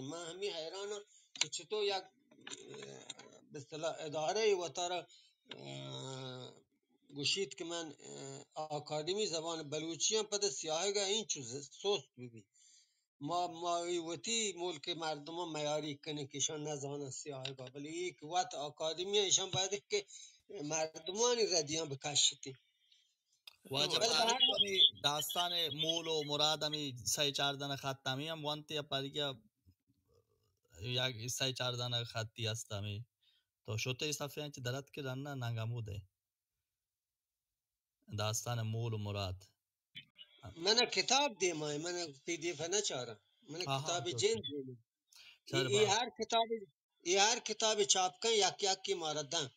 من همین حیرانم که چطور یک به اصطلاح اداره و تارا گوشید که من آکادمی زبان بلوچی هم پده سیاهی گه این چیز سوست ببین ما وتی ملک مردم ها میاری کنه که ایشان نزانن سیاهی گه ولی یک وقت آکادمی ایشان باید که مردمانی ردیان بکشتی واجه ولی به پاره هر کمی داستان مول و مراد همی سعی چاردن خطمی هم وانتی پریگه یک سعی چاردن خطی است همی تو شده صفحه انچه درد که رنه ننگموده داستان مول و مراد من کتاب دیمای من پی دی اف نچارم من آها کتاب جن دیمای چرا ای با هر کتاب چاپ کن یک کی ماردن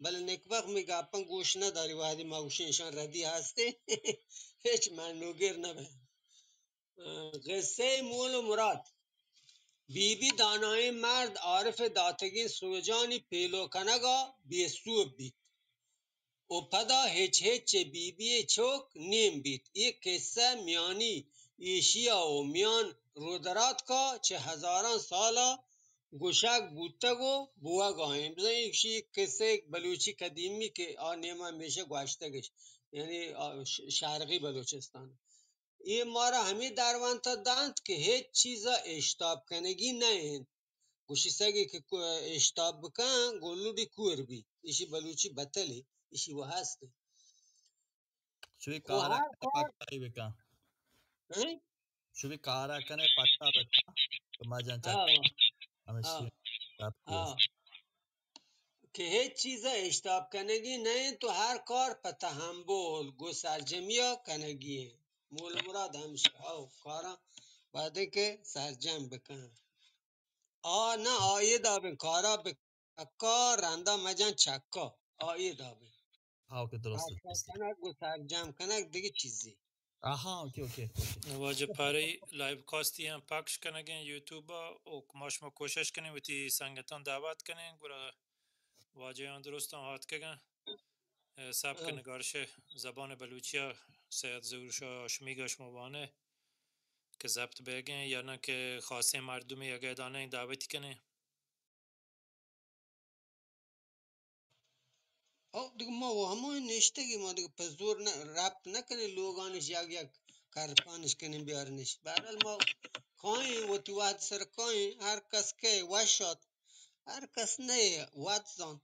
بله نکبخ میگه اپن گوش نداری وحدی ما گوشینشان ردی هسته هیچ من نوگر نبه قصه مول و مراد بی دانای مرد عارف داتگین سوجانی پیلو کنگا بیسوب بید و پدا هچ بی چوک نیم بید یک قصه میانی ایشیا و میان رودرات کا چه هزاران سالا گوشک بودتگو بوا گاهیم بزن یک قصه بلوچی قدیمی که نیما همیشه گوشتگش یعنی شرقی بلوچستان این ما را همی دروان تا داند که هیچ چیزا اشتاب کنگی نه گوشی سگی که اشتاب بکن گلودی کور بی ایشی بلوچی بطلی ایشی و هسته شوی خو کارا هر کنه کار پکایی بکن اه؟ شوی کارا کنه پکا بکن که مجان چک آه همشی آه ربطی است آه که هیچ چیزا اشتاب کنگی نه تو هر کار پا تحمل گو سرجمیا کنگیه مول مراد همشه او کارا بعده که سرجم بکن نه آیه دابن کارا بکا رندا مجان چکا آیه دابن ها که درست کار درستی کنک گو سرجم کنک دیگه چیزی آها اوکی واجه پاره لایو کاستی هم پخش کنگین یوتیوب و ماش ما کوشش کنیم و تی سنگتان دعوت کنین گورا واجه هم درست هم هات کگن سبک نگارش زبان بلوچی سید زورشا شمیگاش مبانه که ضبط بگین یا نه که خاصه مردمی یا دانه این دعوتی کنه او دیگه ما و همون نشتگی ما دیگه پس ربط نکنه لوگانش یک کارپانش کنیم بیارنش برحال ما کهی و تی واد سر کهی هر کس که وشاد هر کس نه واد زند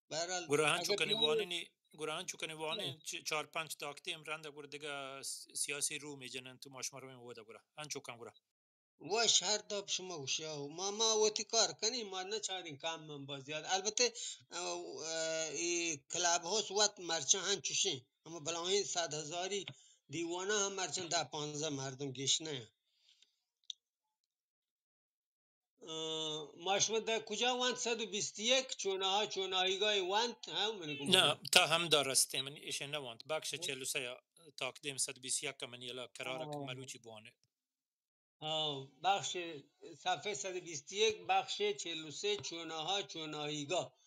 برحال گروهان اگه چوکنی بیانی وانینی گروهان چوکنی وانین 4-5 تاکتی امرنده گور دیگه سیاسی رو میجنن تو ماشما رو میوده گوره ان چوکم گوره وش هر داب شما گوشیا ما وتی کار کنیم ما نچاریم کام من بازیاد البته ای کلاب هاوس وات مرچه هن چوشین اما بلاهین 100,000 دیوانه هم مرچن 10-15 مردم گشنه ماشما در کجا وانت 121 چونهایگاه وانت هم منو نه گمگم تا هم دارسته من ایش نوانت بخش 43 تاکدیم 121 من یلا کرارک ملوچی بوانه بخش صفحه 121 بخش 43 چونهایگاه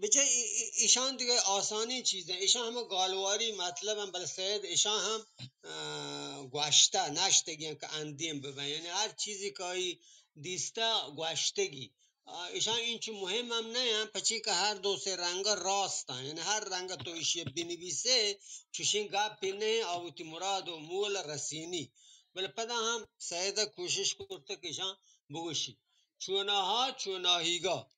بچه ایشان دیگه آسانی چیزه ایشان همه گالواری مطلب هم بل سید ایشان هم گوشته نشتگی که اندیم ببین یعنی هر چیزی که دیسته گوشتگی ایشان این چی مهم هم نه هم پچی که هر دو سه رنگ راست هن. یعنی هر رنگ تو ایشی بنویسه چوشین گپی نه آوتی مراد و مول رسینی بل پدا هم سید کوشش کرده که ایشان بگوشی چوناهیگا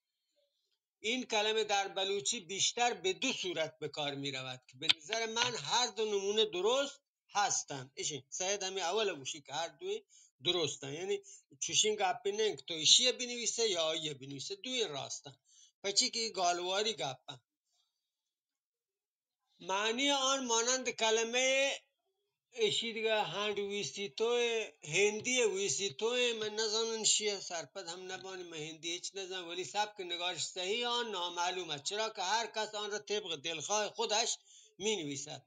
این کلمه در بلوچی بیشتر به دو صورت به کار می رود که به نظر من هر دو نمونه درست هستند ایشی سعید همی اول گوشی که هر دوی درستن یعنی چوشین گپی نه که تو ایشیه بنویسه یا آیه بنویسه دوی راستن پچی که گالواری گپن معنی آن مانند کلمه اشی دیگه هند ویسیتوی هندی ویسیتوی من نزانم چیه سرپد هم نبانی من هندی هیچ نزانم ولی سبک نگارش صحیح آن نامعلوم است چرا که هر کس آن را طبق دلخواه خودش می نویسد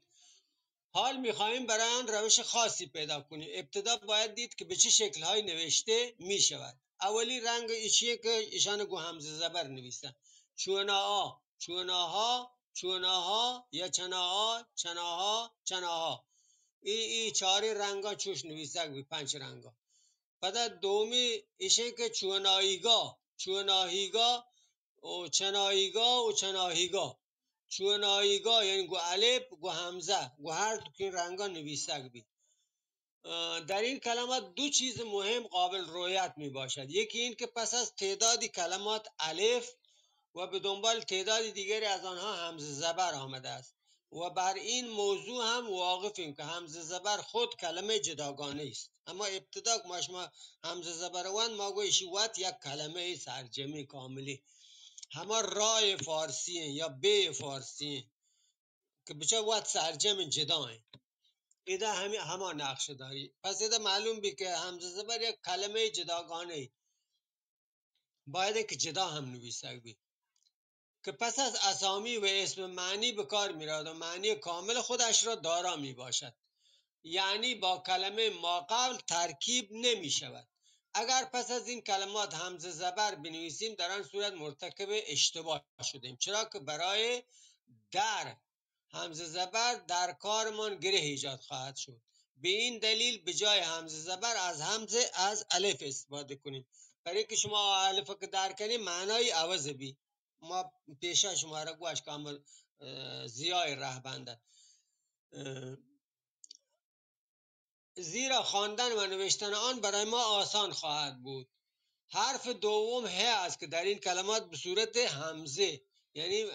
حال می خواهیم برای آن روش خاصی پیدا کنیم ابتدا باید دید که به چه شکل‌های نوشته می شود اولی رنگ ایشیه که ایشان گو همزه زبر نویسن چوناها چوناها چوناها یا چناها چناها چناها ای چاری رنگا چوش نویسک بی 5 رنگا. بعد دومی ایشه که چوناهیگا و چناهیگا چوناهیگا یعنی گو الف گو همزه گو هر تو که رنگا نویسک بی. در این کلمات دو چیز مهم قابل رویت می باشد. یکی این که پس از تعدادی کلمات الف و به دنبال تعداد دیگری از آنها همزه زبر آمده است و بر این موضوع هم واقفیم که همزه زبر خود کلمه جداگانه است. اما ابتدا که شما همزه زبر وان ما گویشی وات یک کلمه سرجمی کاملی همه رای فارسی هن یا به فارسی هن. که بچه وات سرجم جدا هن. ایده همه نقشه داری. پس ایده معلوم بی که همزه زبر یک کلمه جداگانه باید که جدا هم نویسک بی که پس از اسامی و اسم معنی به کار میرود و معنی کامل خودش را دارا می باشد. یعنی با کلمه ما قبل ترکیب نمی شود. اگر پس از این کلمات همزه زبر بنویسیم در آن صورت مرتکب اشتباه شدیم، چرا که برای در همزه زبر در کارمان گره ایجاد خواهد شد. به این دلیل به جای همزه زبر از الف استفاده کنیم. برای که شما الف که در کنیم معنای عوض بی ما پیشه شما را گوش کامل زیای ره بنده، زیرا خواندن و نوشتن آن برای ما آسان خواهد بود. حرف دوم ه است که در این کلمات به صورت همزه یعنی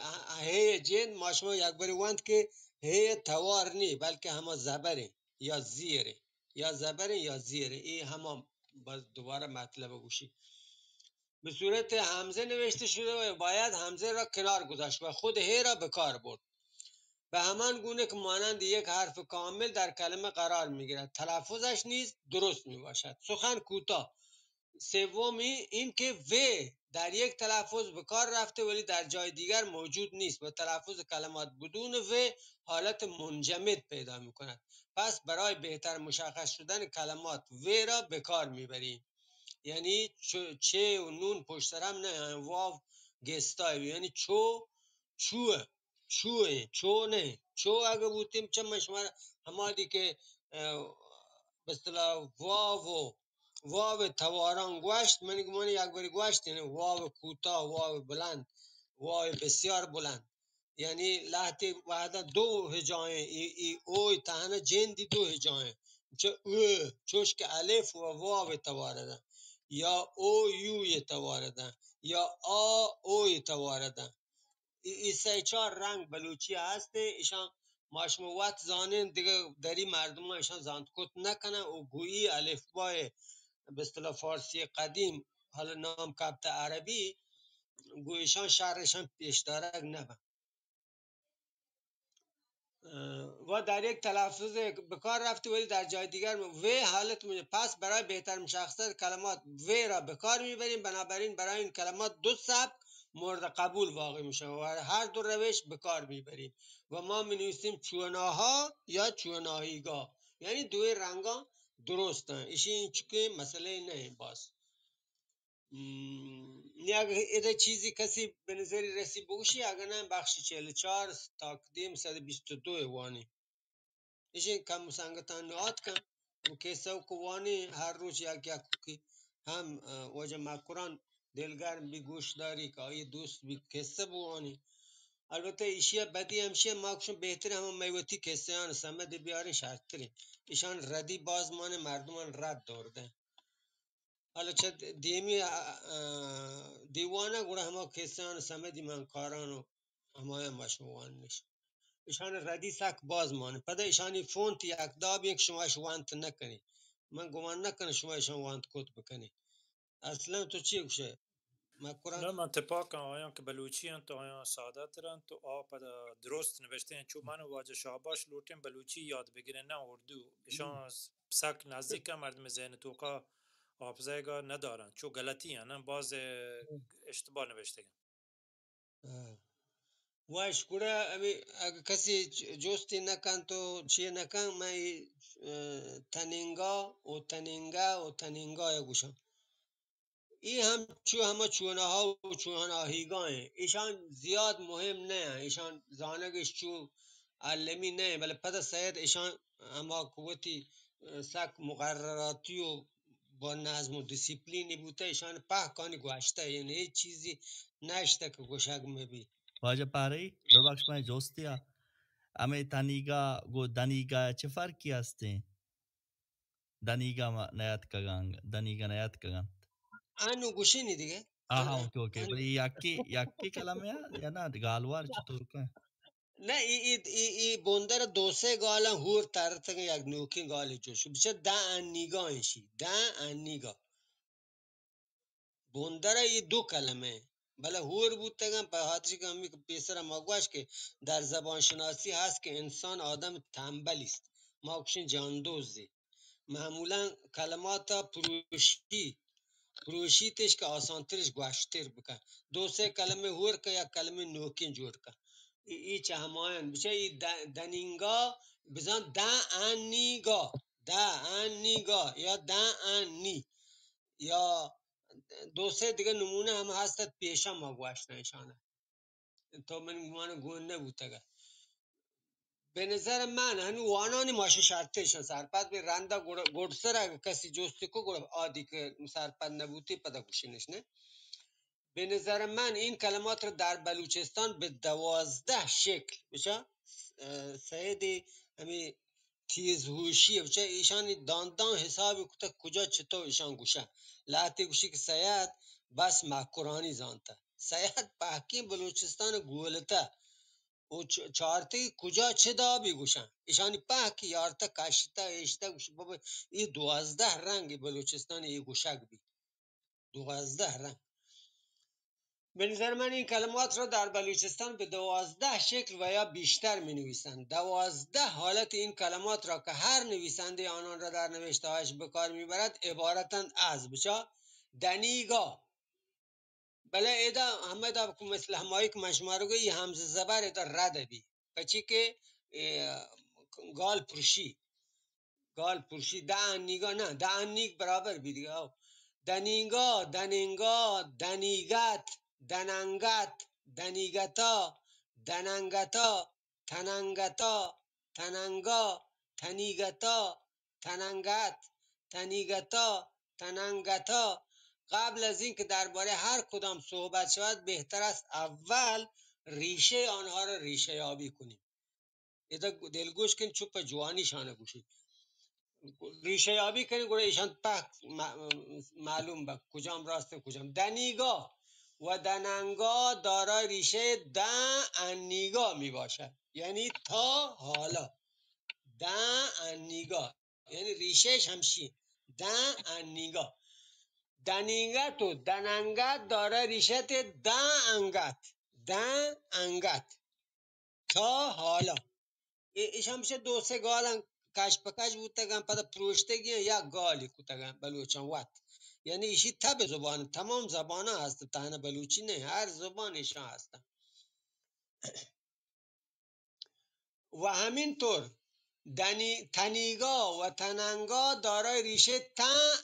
ه جن ما شما یک باری وند که ه توار نی بلکه همه زبره یا زیره یا زبره یا زیره. این همه باز دوباره مطلب گوشی به صورت همزه نوشته شده و باید همزه را کنار گذاشت و خود ه را به کار برد. به همان گونه که مانند یک حرف کامل در کلمه قرار میگیرد تلفظش نیز درست میباشد. سخن کوتاه. سومی این که و در یک تلفظ به کار رفته ولی در جای دیگر موجود نیست و تلفظ کلمات بدون و حالت منجمد پیدا می کند. پس برای بهتر مشخص شدن کلمات و را به کار میبریم. یعنی چه و نون پشت سر هم نه، واو گستای یعنی چوه چونه چو اگه بودیم چه مشمار همادی که به اصطلاح واو تواران گوشت منی گمان یک باری گوشت یعنی واو کوتاه واو بلند واو بسیار بلند یعنی لحظه وحده دو هجای ای اوی تهنه جندی دو هجای چه او چوش که الف و واو توارده یا او یو توارده یا او توارده. این سه چهار رنگ بلوچی هسته ایشان ماشما وقت زانین دیگه دری مردم ها ایشان زاند کت نکنه و گویی الفبای به اصطلاح فارسی قدیم حالا نام کبت عربی گویشان شرشان پیشدارک نبن و در یک تلفظ به کار رفته ولی در جای دیگر و حالت پس برای بهتر مشخصت کلمات و را به کار میبریم. بنابراین برای این کلمات دو سبک مورد قبول واقع میشه و هر دو روش به کار میبریم و ما مینویسیم چوناها یا چوناهیگا یعنی دوی رنگا درستن. ایشی این چکه مسئله نه باز اگه چیزی کسی به نظری رسی بگوشی اگه نه بخش 44 تقدیم 122 وانی ایشی کم سنگتان نوات کن و کسا و کوانی هر روز یک که هم وجه مکران دلگرم بی گوش داری که آیه دوست بی کسا بوانی. البته ایشی بدی همشه ما کشون بهتر همه میوتی کسا هان سمد بیارین شرط تری ایشان ردی بازمان مردمان رد دورده. حالا چه دیوانه گوره همه کسان سمدی من کارانو همه مشموان نیست ایشان ردی سک باز مانه پده ایشانی فونت یک داب یک شما وانت نکنی من گمان نکنه شما ایشان وانت کد بکنی اصلا تو چی گوشه مکران نه من اتفاقا آیان که بلوچی هن تو آیان ساده ترن تو پدا درست نوشته ہیں چون من واجه شاباش لوٹیں بلوچی یاد بگیرن نه اردو ایشان سک نزدیک مردم ذهن توقع حافظه گا ندارن چون غلطی هن باز اشتباه نوشته گن. واش کوره اگه کسی جستی نکن تو چیه نکن من تنینگا یا گوشم این هم همه چونه ها و چونه هیگاه ایشان زیاد مهم نه ایشان زانگش چو علمی نه ولی پدا سید ایشان اما قوتی سک مقرراتی و با نظم و دیسیپلینی بوده ایشان پهکانی گوشته یعنی هیچ چیزی نشته که گوشک مبی واجه پاری ببخش من جستیا امی تنیگا گو دنیگا چه فرقی هستی دنیگا نیت کگانگ دنیگا نیت کگان انو گوشینی دیگه آها اوکی اوکی بلی یکی کلمه یا نه گالوار چطور که نه ای بندر دو سه گالا هور ترتگ یک نوکی گالی جوشو بچه ده انیگا اینشی ده انیگا بندر ای دو کلمه بله هور بود تگم به خاطر که همی که پیسر مگوش که در زبان شناسی هست که انسان آدم تنبلی است ما کشین جاندوزی معمولا کلمات پروشیتش که آسانترش گوشتر بکن دو سه کلمه هور که یک کلمه نوکین جور کن ای چه هماین بچه ای دنینگا بزن ده انیگا یا ده انی یا دو سه دیگه نمونه هم هستد پیشم ما گوشت نشانه تا من گونه بوده به نظر من هنو وانانی ماشه شرطشن سرپد به رنده گرسر اگه کسی جستی که گره آدی که سرپد نبوتی پدا کشینش نه به نظر من این کلمات رو در بلوچستان به 12 شکل بچه سید همی تیزهوشیه بچه ایشان دان حسابی کتا کجا چطور ایشان گوشن لعتی گوشی که سید بس مکرانی زانته سید پاکین بلوچستان گولته او چارتی کجا چه دا بگوشن ایشانی پاکی یارتا کاشتا ایشتا گوشی بابا ای 12 رنگ بلوچستان ای گوشک بی 12 رنگ به نظر من این کلمات را در بلوچستان به 12 شکل و یا بیشتر می نویسند 12 حالت این کلمات را که هر نویسنده آنان را در نوشته هایش به کار می برد عبارتند از بچا دنیگا بله ایدا همه دا مثل همایی که مشمارو گوی همزه زبر ایدا رد بی پچی که گال پرشی دنیگا نه دنیگ برابر بی دیگه دنیگا دنیگت دننگت دنیگتا دننگتا تننگتا تننگا تنیگتا تننگت تنیگتا تننگتا قبل از این که درباره هر کدام صحبت شود بهتر است اول ریشه آنها را ریشه یابی کنیم ایده دلگوش کن چوب جوانی شانه گوشید ریشه یابی کنی گوره ایشان پک معلوم با کجام راسته کجام دنیگا و دننگا دارای ریشه انیگا می باشد یعنی تا حالا انیگا یعنی ریشهش همشی انیگا دنیگت و دننگت دارای ریشه انگت تا حالا ایشان میشه دو سه گالن کش پکش بودتگن پدا پروشتگی یک گالی کتگن بلوچان وات یعنی ایشی تب زبان تمام زبان ها هست تنه بلوچی نه هر زبان ایشان هستن و همینطور تنیگا و تننگا دارای ریشه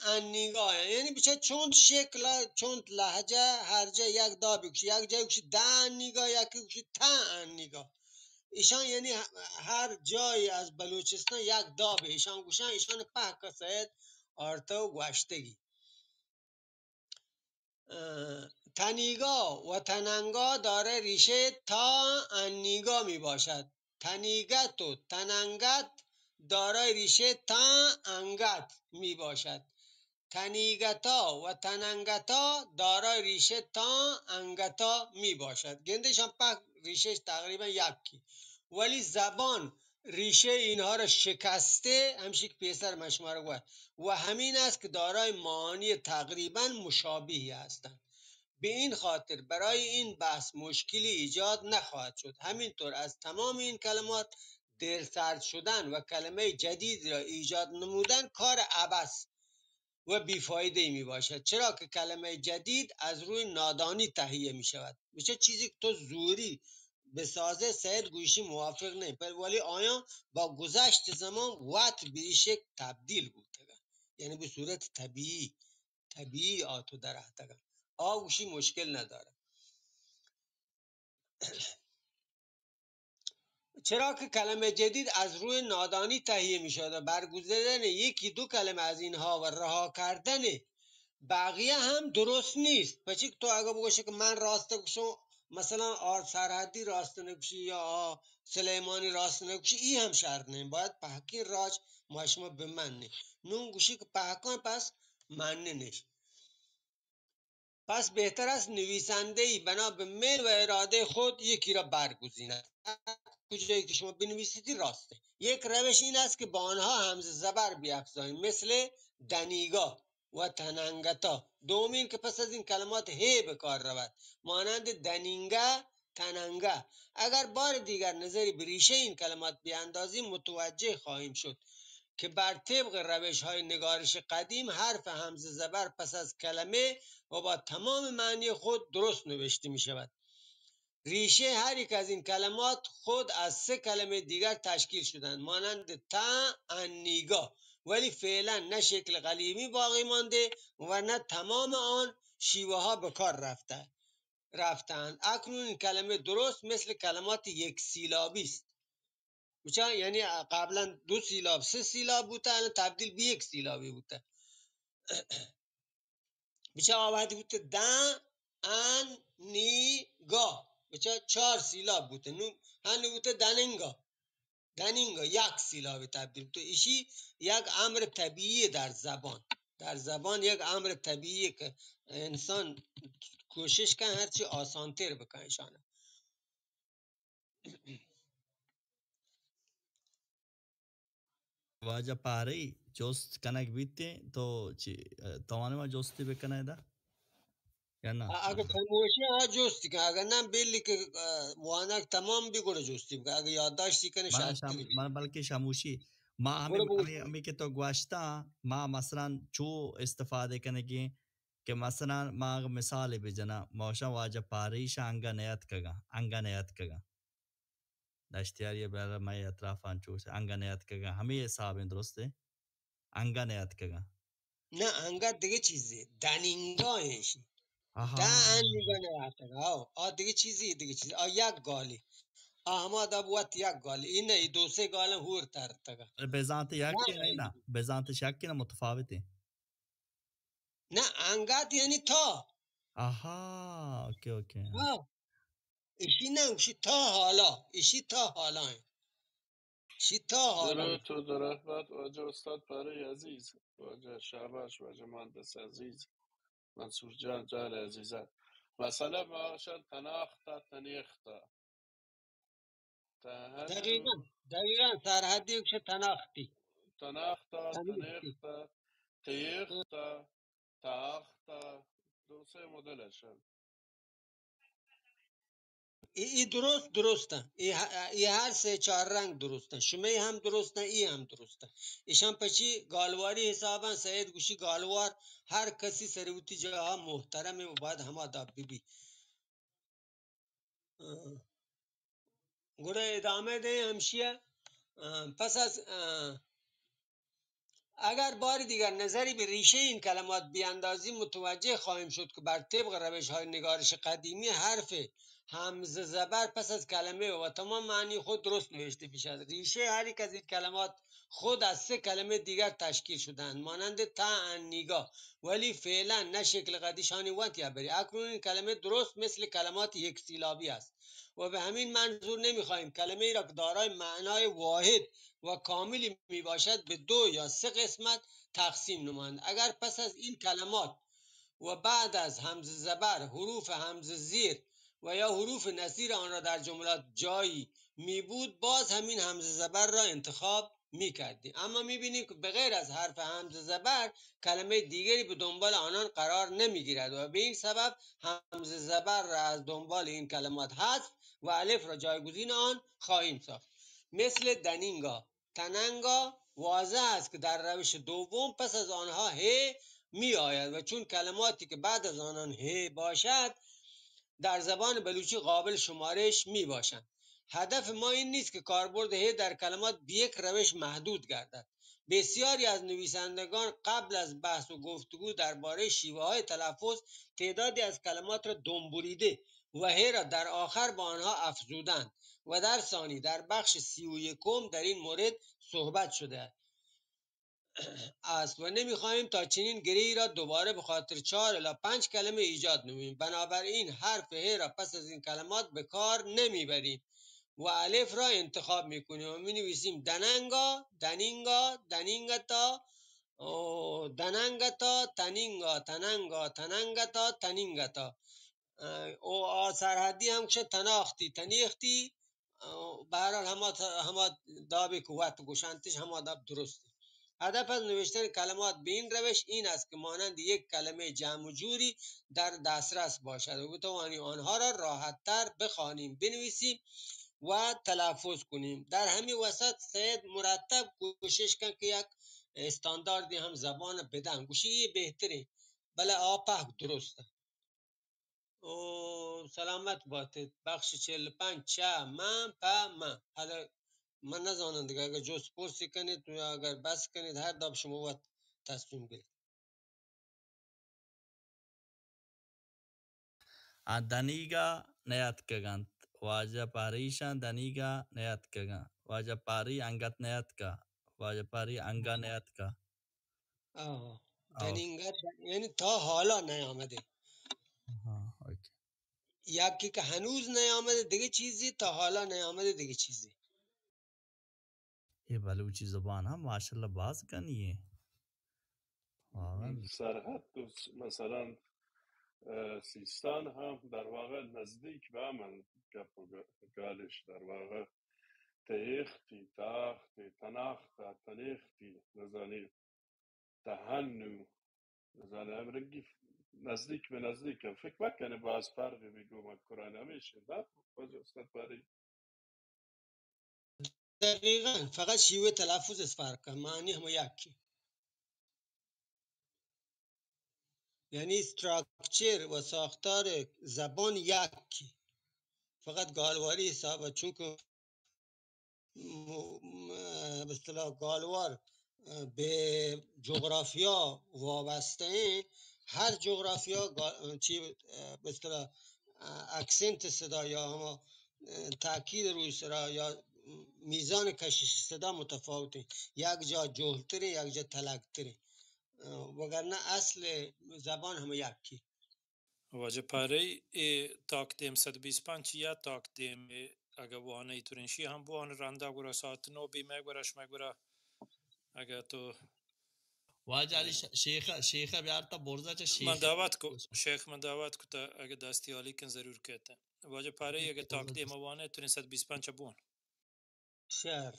انیگا یعنی بچه چون شکل چون لهجه هر جا یک دا بکشی یک جای بکشی انیگا یکی بکشی انیگا ایشان یعنی هر جای از بلوچستان یک دا به ایشان گوشن ایشان پاک سید آرتا و گوشتگی تنیگا و تننگا داره ریشه تا انیگا می باشد تنیگت و تننگت دارای ریشه تا انگت می باشد تنیگتا و تننگتا دارای ریشه تا انگتا می باشد گندشان پاک ریشهش تقریبا یکی ولی زبان ریشه اینها را شکسته همشه که پیسر مشماره گوید و همین است که دارای معانی تقریبا مشابهی هستند به این خاطر برای این بحث مشکلی ایجاد نخواهد شد همینطور از تمام این کلمات درسرد شدن و کلمه جدید را ایجاد نمودن کار عبث و بیفایده می باشد چرا که کلمه جدید از روی نادانی تهیه می شود میشه چیزی که تو زوری به سازه سید گویشی موافق نه ولی آیا با گذشت زمان وقت به این شکل تبدیل بود یعنی به صورت طبیعی آتو در احتگم مشکل نداره چرا که کلمه جدید از روی نادانی تهیه می شد و برگزیدن یکی دو کلمه از اینها و رها کردن بقیه هم درست نیست. پچی تو اگه بگوشه که من راسته کشم، مثلا آر سرحدی راسته نکشی یا سلیمانی راسته نکشی، ای هم شرط نیم، باید پاکی راج ماشما بمنه نون گوشی که پاکان پس منه نش. پس بهتر است نویسنده ای بنا به میل و اراده خود یکی را برگزیند. کجایی که شما بنویسیدی راسته. یک روش این است که با آنها همزه زبر بیافزاییم، مثل دنیگا و تننگتا. دومین که پس از این کلمات هی به کار رود، مانند دنینگا، تننگا. اگر بار دیگر نظری به ریشه این کلمات بیاندازیم متوجه خواهیم شد که بر طبق روش های نگارش قدیم حرف همزه زبر پس از کلمه و با تمام معنی خود درست نوشته می شود. ریشه هر یک از این کلمات خود از 3 کلمه دیگر تشکیل شدند، مانند تا، انیگا، ولی فعلا نه شکل قلیمی باقی مانده و نه تمام آن شیوه ها به کار رفتند. اکنون این کلمه درست مثل کلمات یک سیلابی است. یعنی قبلا 2 سیلاب 3 سیلاب بوده، الان تبدیل به 1 سیلابی بوده. بچه آوردی بوده دا، ان، نی، گا. بچه 4 سیلاب بوده. هنو بوده دنینگا 1 سیلاب تبدیل بوده. ایشی یک امر طبیعی در زبان یک امر طبیعی که انسان کوشش کن هرچی آسانتر بکنشانه. واجه پاری جوست کنک بیتی تو چی توانه ما جوستی بکنه ده یا نه؟ اگه خاموشی ها جستی کن، اگه نه بلی که موانک تمام بگوره جستی کن. اگه یادداشتی کنه شاید من بلکه شموشی ما همی که تو گوشتا ما مثلا چو استفاده کنگی که مثلا ما مثال بجنا موشا واجه پاریش انگا نیت کگا دشتیاری برای مای اطرافان چوش انگا نیت کگا همه حساب درسته انگا نیت کگا نه انگا دیگه چیزی دنینگاهش دا آها انیگا نه دیگه چیزی یک گالی اما دا بوات یک گالی اینه ای 2-3 گال هور تر تگا. بزانت یکی نه بزانت شکی نه متفاوتی نه انگات یعنی تا. آها اوکی ایشی نه ایشی تا حالا درود تو در رحمت واجه استاد پاره عزیز، واجه شهباش، واجه مهندس عزیز، منصور جان جان عزیزم. مثلا ما شد تناختا تنیختا دقیقا سرحدی که تناختی تناختا تنیختا تیختا تاختا 2-3 مدلشن. ای درسته ای هر 3-4 رنگ درسته، شمه هم درسته ای هم درسته. ایشان پچی گالواری حسابن سید گوشی گالوار هر کسی سروتی جاها محترمه و باید همه دا بی گوره ادامه ده همشیه. پس از اگر بار دیگر نظری به ریشه این کلمات بیاندازیم متوجه خواهیم شد که بر طبق روش های نگارش قدیمی حرف همزه زبر پس از کلمه و تمام معنی خود درست نوشته می شود. ریشه هر یک از این کلمات خود از 3 کلمه دیگر تشکیل شدند، مانند تا، انیگا، ولی فعلا نه شکل قدیشانی وقت یا بری. اکنون این کلمه درست مثل کلمات یک سیلابی است و به همین منظور نمیخواهیم کلمه ای را که دارای معنای واحد و کاملی می باشد به 2 یا 3 قسمت تقسیم نمایند. اگر پس از این کلمات و بعد از همزه زبر حروف همزه زیر و یا حروف نظیر آن را در جملات جایی می بود، باز همین همزه زبر را انتخاب می کردیم. اما می بینیم که به غیر از حرف همزه زبر کلمه دیگری به دنبال آنان قرار نمی گیرد و به این سبب همزه زبر را از دنبال این کلمات حذف و الف را جایگزین آن خواهیم ساخت. مثل دنینگا، تننگا. واضح است که در روش دوم پس از آنها ه می آید و چون کلماتی که بعد از آنان ه باشد در زبان بلوچی قابل شمارش می باشند. هدف ما این نیست که کاربرد ه در کلمات به یک روش محدود گردد. بسیاری از نویسندگان قبل از بحث و گفتگو درباره شیوه های تلفظ تعدادی از کلمات را دم بریده و هی را در آخر با آنها افزودند و در ثانی در بخش 31 در این مورد صحبت شده است و نمیخواهیم تا چنین گره‌ای را دوباره به خاطر 4 الی 5 کلمه ایجاد نماییم. بنابراین حرف ه را پس از این کلمات به کار نمیبریم و الف را انتخاب میکنیم و مینویسیم دننگا، دنینگا، دنینگتا، دننگتا، تنینگا، تننگا، تننگتا، تنینگتا. او سرحدی هم که تناختی تنیختی. به هر حال همه دابی که وقت گوشنتش همه داب درسته. هدف از نوشتن کلمات به این روش این است که مانند یک کلمه جمع و جوری در دسترس باشد و بتوانیم آنها را راحتتر بخوانیم، بنویسیم و تلفظ کنیم. در همین وسط سید مرتب کوشش کن که یک استانداردی هم زبان بدن گوشی بهتره. بله آپه درسته. سلامت باشید. بخش 45 چه من په من. حالا من نزانم دیگه، اگر جز پرسی کنید یا اگر بس کنید هر داب شما باید تصمیم گیرید. Daniga neyatkagan. Waja parishan daniga neyatkagan. Waja pari angat neyatka. Waja pari anga neyatka. دنینگت یعنی تا حالا نیامده. اوکی. یکی که هنوز نیامده دیگه چیزی، تا حالا نیامده دیگه چیزی. ये बलूची जुबान हम माशाल्लाह बाज कनिए واقعا سرحد مثلا سیستان هم در واقع نزدیک به من گپ و گالش در واقع تیختی تاختی تناختا تنیختی نزانی تهنو نزانی امرگی نزدیک به نزدیک هم فکر مکنه باز فرقی بگو من قرآن همیشه نه باز استاد باری دقیقا فقط شیوه تلفظ فرق کنه، معنی هم یکی. یعنی استراکچر و ساختار زبان یکی، فقط گالواری حسابه. چون که به اصطلاح گالوار به جغرافیا وابسته این، هر جغرافیا چی به اصطلاح اکسنت صدا یا هم تاکید روی صدا یا میزان کشش صدا متفاوته. یک جا جهلتره یک جا تلکتره، وگرنه اصل زبان هم یکی. واجه پاره تاکدیم 125 یا تاکدیم اگه وانه ای تورنشی هم وانه رنده گورا ساعت نو بی مگورش مگورا اگه تو واجه علی شیخه بیارتا برزا چه شیخه من دعوت کو شیخ من دعوت کو تا اگه دستی حالی کن ضرور کهتا واجه پاره اگه تاکدیم وانه تورن 125 بون شیخ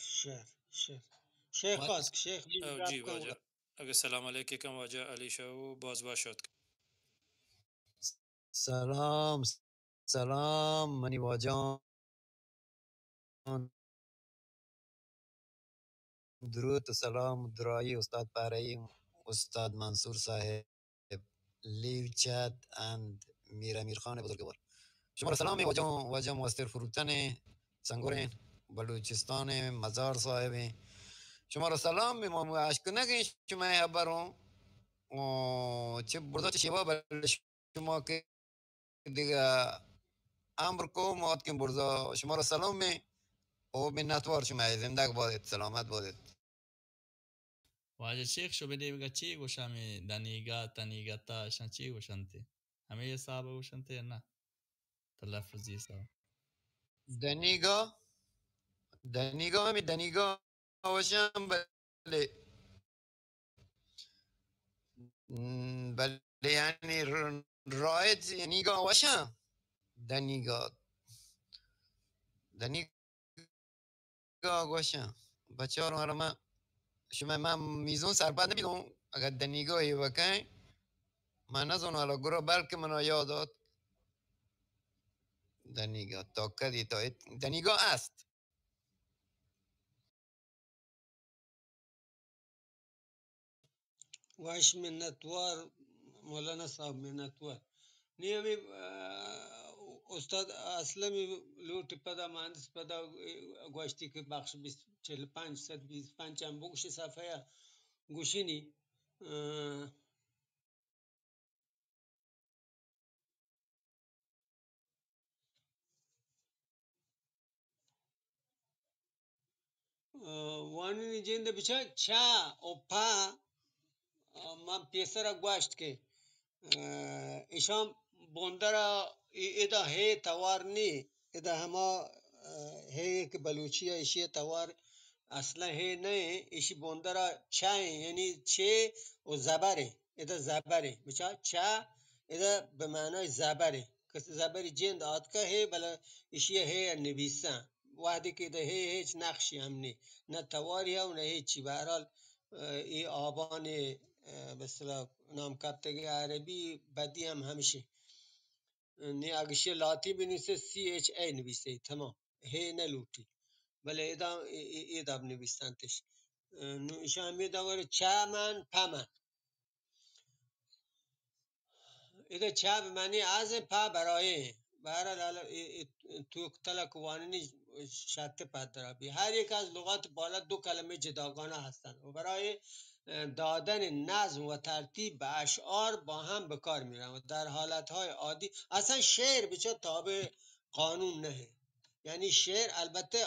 خواست شیخ او جی واجه اگه سلام علیکم واجه علی شو باز باشد سلام سلام منی واجان درود و سلام و درایی استاد پارهی استاد منصور صاحب لیو چت اند میر امیر خان بزرگوار. شما را سلام واجه مواستر فروتن سنگورین بلوچستان مزار صاحب شما را سلام می مامو عشق نگین شما هبرون چه بردا چه شیوا بل شما که دیگه امر کو مواد که بردا شما را سلام می او منتوار شما زنده بادید سلامت بادید. واجه شیخ شو بده بگه چی گوشمی دنیگا تنیگا تا شن چی گوشنتی همه یه صحابه گوشنتی یا نه تلفظی صاحب دنیگا همی دنیگا وشم بله بله یعنی رایت یعنی گا وشم دنیگا وشم بچه ها رو من شما من میزون سربند نمیدونم اگر دنیگا ای وکن من نزون حالا گروه بلکه من یادات دنیگا تا کدی تا دنیگا است واش منتوار مولانا صاحب منتوار نیمی استاد اسلمی لوٹ پدا مهندس پدا گوشتی که بخش 45 125 هم بگوشی صفحه گوشینی وانی جنده بچه چا و پا من پیسر گوشت که ایشان بندر ایدا هی توار نی ایدا هما هی که بلوچی ایشی توار اصلا هی نه ایشی بندر چای یعنی چه و زبره ایدا زبره بچه چا ایدا به معنای زبره کس زبری جند آد که هی بلا ایشی هی نویسن وحدی که ده هیچ نقشی هم نی نه تواری هم نه هیچی به هر حال ای آبان مثلا نام کپتگی عربی بدی هم همیشه نی اگشه لاتی بنویسه سی اچ ای نویسه تمام هی نلوتی بله ایدام نویسنتش نو ایشان می دواره چمن پمن ایده چه به معنی از پا برای برای تو تلک وانینی شرط پد درابی هر یک از لغات بالا دو کلمه جداگانه هستند و برای دادن نظم و ترتیب به اشعار با هم به کار میرن در حالتهای عادی اصلا شعر بچه تابع قانون نه یعنی شعر البته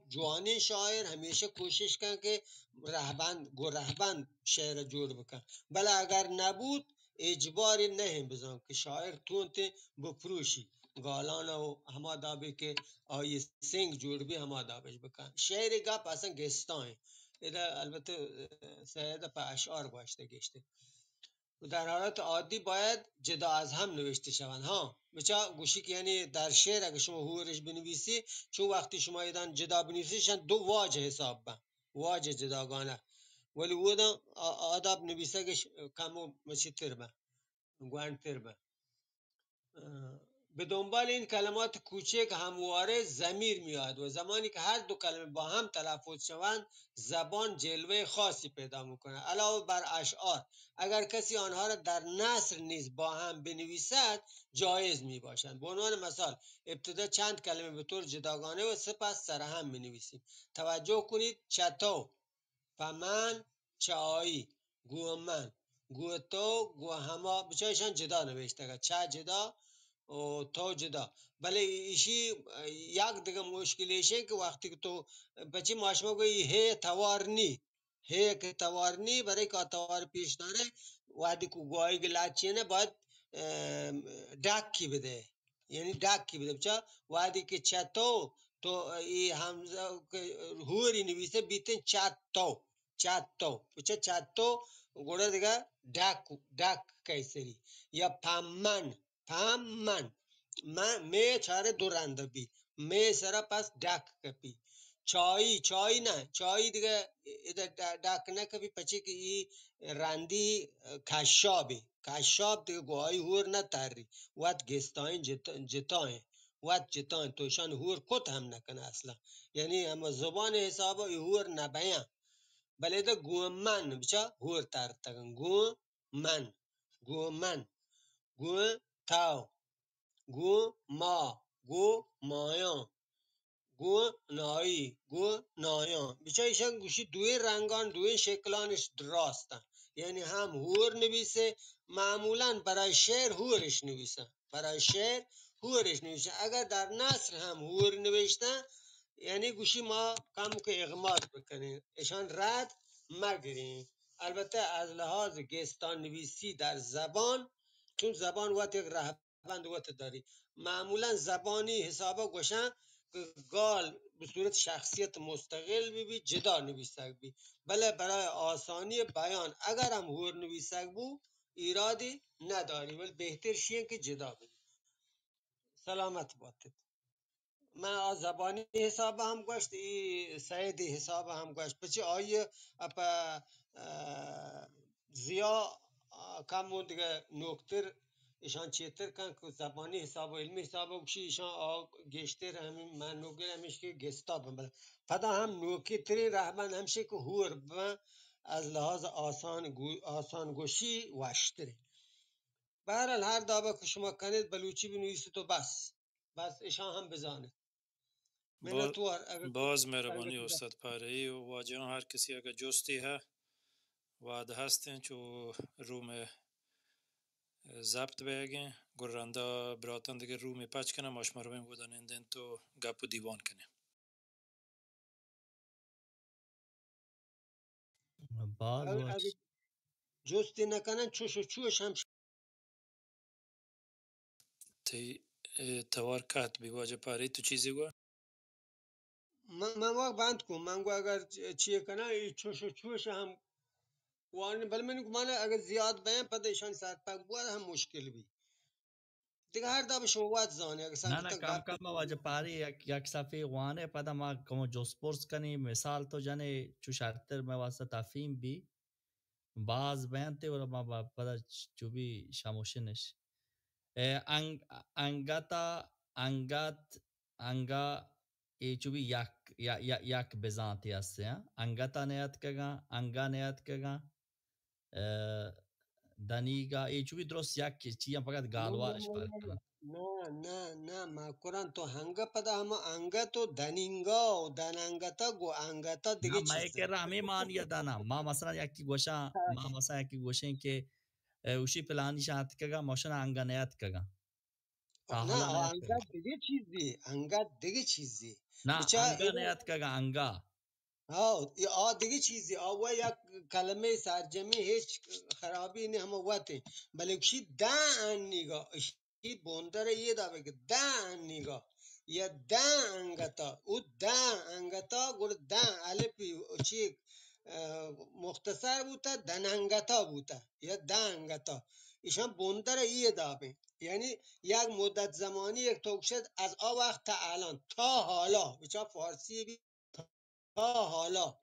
جوانی شاعر همیشه کوشش کن که رهبند شعر جور بکن بله اگر نبود اجباری نه بزن که شاعر تونت بفروشی گالان و هما دابی که آیه سنگ جور بی هما دابش بکن شعر گپ اصلا گستان ایده البته سیده پا اشعار باشته گشته و در حالت عادی باید جدا از هم نوشته شوند ها بچه گوشی که یعنی در شعر اگه شما هورش بنویسی چون وقتی شما ایدان جدا بنویسیشن دو واجه حساب با واجه جداگانه ولی او آداب نویسه کمو مچی تر با گوان تر با به دنبال این کلمات کوچک همواره ضمیر میاد و زمانی که هر دو کلمه با هم تلفظ شوند زبان جلوه خاصی پیدا میکنه علاوه بر اشعار اگر کسی آنها را در نثر نیز با هم بنویسد جایز میباشند به عنوان مثال ابتدا چند کلمه به طور جداگانه و سپس سر هم بنویسیم توجه کنید چتو فمن چایی گومن گوتو گوهما بچهشان جدا نوشته چه جدا و تو جدا بله ایشی یک دیگه مشکلیشه که وقتی که تو بچی ماشما گوی هی توارنی هی که توارنی برای که توار پیش داره وقتی که گوهی گلاچینه باید دکی بده یعنی دکی بده بچه وقتی که چطو تو ای همزه هوری نویسه بیتن چطو بچه چطو گوڑه دیگه دک کیسری یا پمن می چاره دو رنده بی می سره پس دک کپی چایی نه چایی دیگه دک نکپی پچه که ای رندی کشاب دیگه گوهای هور نتاری وات گستاین جتاین توشان هور کت هم نکنه اصلا یعنی اما زبان حسابا ای هور نبیان بله ده گومن بچه هور ترتگن گومن گو تاو گو مایان گو نایان بیچه ایشان گوشی دوی رنگان دوی شکلانش راستن یعنی هم هور نویسه معمولا برای شعر هورش نویسن اگر در نثر هم هور نوشتن یعنی گوشی ما کم که اغماض بکنیم ایشان رد مگریم البته از لحاظ گستان نویسی در زبان چون زبان وقت یک رهبند وقت داری معمولا زبانی حسابا گوشن گال به صورت شخصیت مستقل بی جدا نویسک بی بله برای آسانی بیان اگر هم هور نویسک بو ایرادی نداری ولی بهتر شیه که جدا بی سلامت باتید من از زبانی حساب هم گوشت ای سعیدی حساب هم گوشت پچه آیه اپا زیا کمون دیگه نوکتر ایشان چیتر کن که زبانی حساب و علمی حساب و کشی ایشان گشتر همین من نوگر همیش که گستا بمبل پدا هم نوکی تری رحمن همشه که هور از لحاظ آسان گوشی وشتره برحال هر دابه که شما کنید بلوچی بنویسید و بس ایشان هم بزانید منتوار باز مهربانی استاد پارهی و واجهان هر کسی اگر جستی ها وعده هستین چو روم ضبط بگین گررنده براتان دیگه رومی پچ کنه ماشمار بودن اندین تو گپ و دیوان کنه باز اگه باش جستی نکنن چوش و چوش هم تی توار کات بی واجه پاری تو چیزی گو من وقت بند کن من گو اگر چیه کنه ای چوش و چوش هم وانی بل من اگر زیاد بیم پده ایشان ساعت پک بود هم مشکل بی دیگه هر دا به شما وقت زانی اگر نه سنگ نه تا کم گپ کم واجه پاری یک صفحه وانه پدا ما como جسپورس کنی مثال تو جنه چو شرطر میں واسه تفهیم بی باز بینتے اور ما پدا چو بی شاموشنش انگتا انگت انگا ای چو بی یک بزانتی هسته انگتا نیت کگا انگا نیت کگا دنیگا ای چو بی درست یک چی هم فقط نه نه گالوارش نه فرق نه کنن نه نه نه ما قرآن تو هنگا پدا هم انگا تو دنینگا و دنانگتا گو انگتا نه دیگه मैं چیزه कह रहा हमें मान या दाना माँ मसला या की गोशा माँ मसा या की गोशें के उसी प्लान शात कगा मोशन अंगा नयात कगा نه काहला नयात انگا कगा دیگه چیزی انگا دیگه چیزی ना بچه अंगा नयात कगा अंगा دیگه چیزی و یک کلمه سرجمی هیچ خرابی نه همه وته بله کشی ده انیگا اشی بندر یه دا بگه ده انیگا یا ده انگتا او ده انگتا گر ده الپی چی مختصر بوده دننگتا بوده یا ده انگتا ایشان بندر یه دابه یعنی یک مدت زمانی یک توکشد از آ وقت تا الان تا حالا بچه فارسی بی تا حالا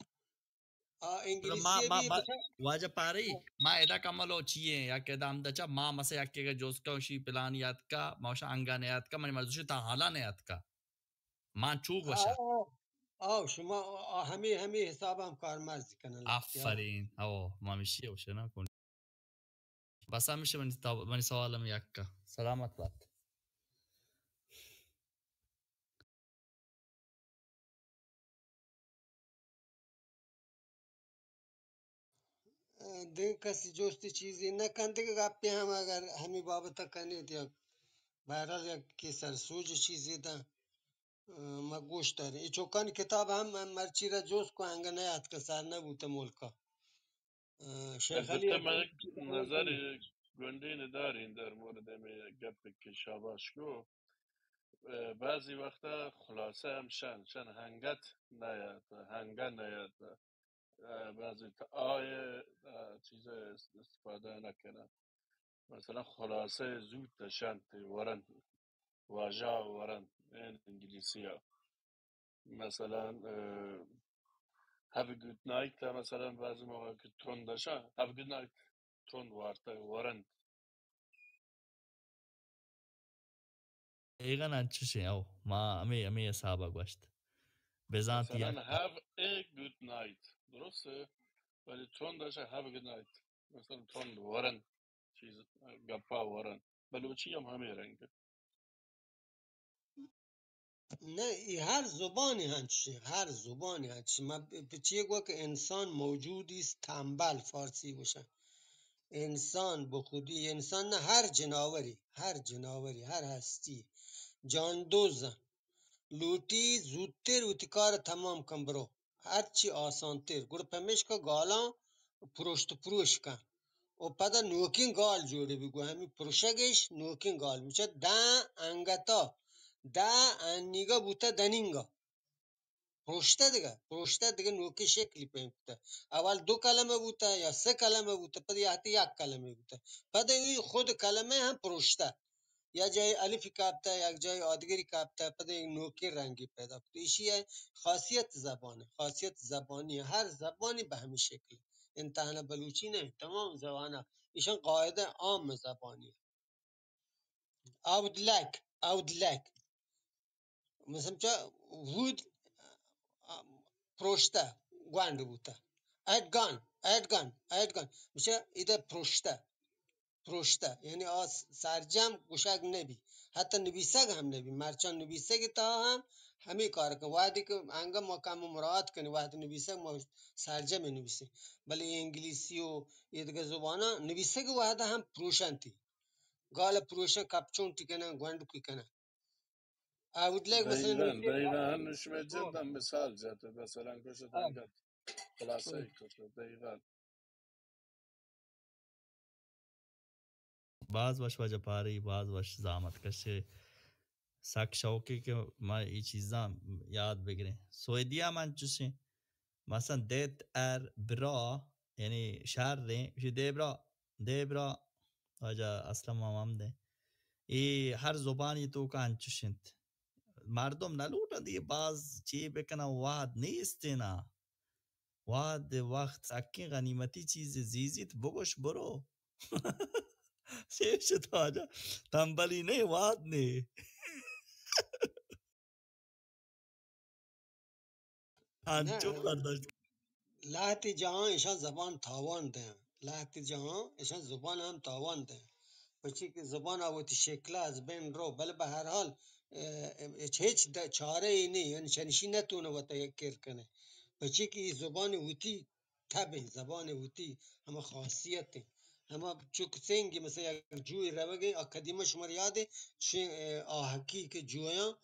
मतलब انگلیسی بی بچه वाजा पारी माँ एदा कमल हो चिये या के दाम दचा माँ मसा या के जोस का उसी प्लान याद का मौशा अंगा नयात का मनी मर्दुशी ता हाला नयात का माँ चूक वशा شما همه حساب هم کارمرزی کنن لختی आफरीन ओ मामिशी वशा ना कौन बस हमेशा मनी सवाल में यक्का सलामत बात دیگه کسی جستی چیزی نکن دیگه گپی هم اگر همی بابتا کنید یا بهرحال یک که سرسوج چیزی ده ما گوش داره ای چوکان کتاب هم مرچی را جز که انگه نیاد که سر نبوده ملکا شیخ علی البته هم من یک بیان نظر کنی گندین دارین در مورد گپ که شاباشکو بعضی وقتا خلاصه هم شن هنگت نیاد هنگه نیاد بعضی تا آی چیز استفاده نکنه مثلا خلاصه زود دشن ورن واژه ورن این انگلیسی ها مثلا have a good night مثلا بعضی موقع که تون داشته have a good night تون وارتا ورن ایگا نانچوشی او ما امی صحابه گوشت بزانت مثلا یکا have a good night درسته ولی تون داشته have a good night مثلا تون ورن چیز گپا ورن بلوچی هم همه رنگه نه ای هر زبانی هنچی هر زبانی هنچی ما چیه گوه که انسان موجودی است تنبل فارسی باشه انسان به خودی انسان نه هر جناوری هر هستی جاندوز لوٹی زودتر اوتی کار تمام کن برو هرچی آسانتر گروه پمیش که گالا پروشت پروش کن و پدا نوکین گال جوڑی بگو همی پروشگش نوکین گال میشه دا انگتا دا انیگا بوتا دنینگا پروشته دیگه نوکی شکلی پیمکته اول دو کلمه بوده یا سه کلمه بوده پدا یا حتی یک کلمه بوده پدا این خود کلمه هم پروشته یا جای الفی کاپتا یک جای آدگری کاپتا پدا یک نوکی رنگی پیدا کرده ایشی خاصیت زبانی هر زبانی به همین شکل انتهانا بلوچی نه تمام زبانه ایشان قاعده عام زبانی I would like مثلا چه would پروشته گوند بوده ایدگان میشه ایده پروشته یعنی سرجم گوشک نبی حتی نویسگ هم نبی مرچان نویسگ تا هم همین کار کن وقتی که انگا ما کم مراعات کنی وقتی نویسگ ما سرجم نویسیم ولی انگلیسی و یه دیگه زبانا نویسگ وحده هم پروشنتی گال پروشن کپچون تی کنن گوند کی کنن I would like مثلا دقیقا نویسی دقیقا هنوش جدا مثال زده مثلا کشت هنگت خلاصه کتو دقیقا. باز باش وجه پاری باز باش زحمت کشه سک شوکی که ما این چیزا یاد بگیریم سوئدیا من چوشی مثلا det är bra یعنی شهر ده میشه ده برا واجه اصلا مامام ده ای هر زبانی تو که انچوشند مردم نلوٹن دیگه باز چی بکنن واد نیستینا واد وقت سکی غنیمتی چیز زیزیت بگوش برو شیف شد آجا تنبلی نه واد نه انچو نه برداشت لحظی جهان ایشان زبان تاوان ده لحظی جهان ایشان زبان هم تاوان ده بچی که زبان آوتی شکل از بین رو بله به هر حال هیچ چاره ای نی یعنی چنشی نتونه وتا یک کر کنه بچی که این زبان وتی تبه زبان وتی همه خاصیت همه چوک سنگی مثلا یک جوی روگه اکادیما شمار یاده چون آهکی که جویا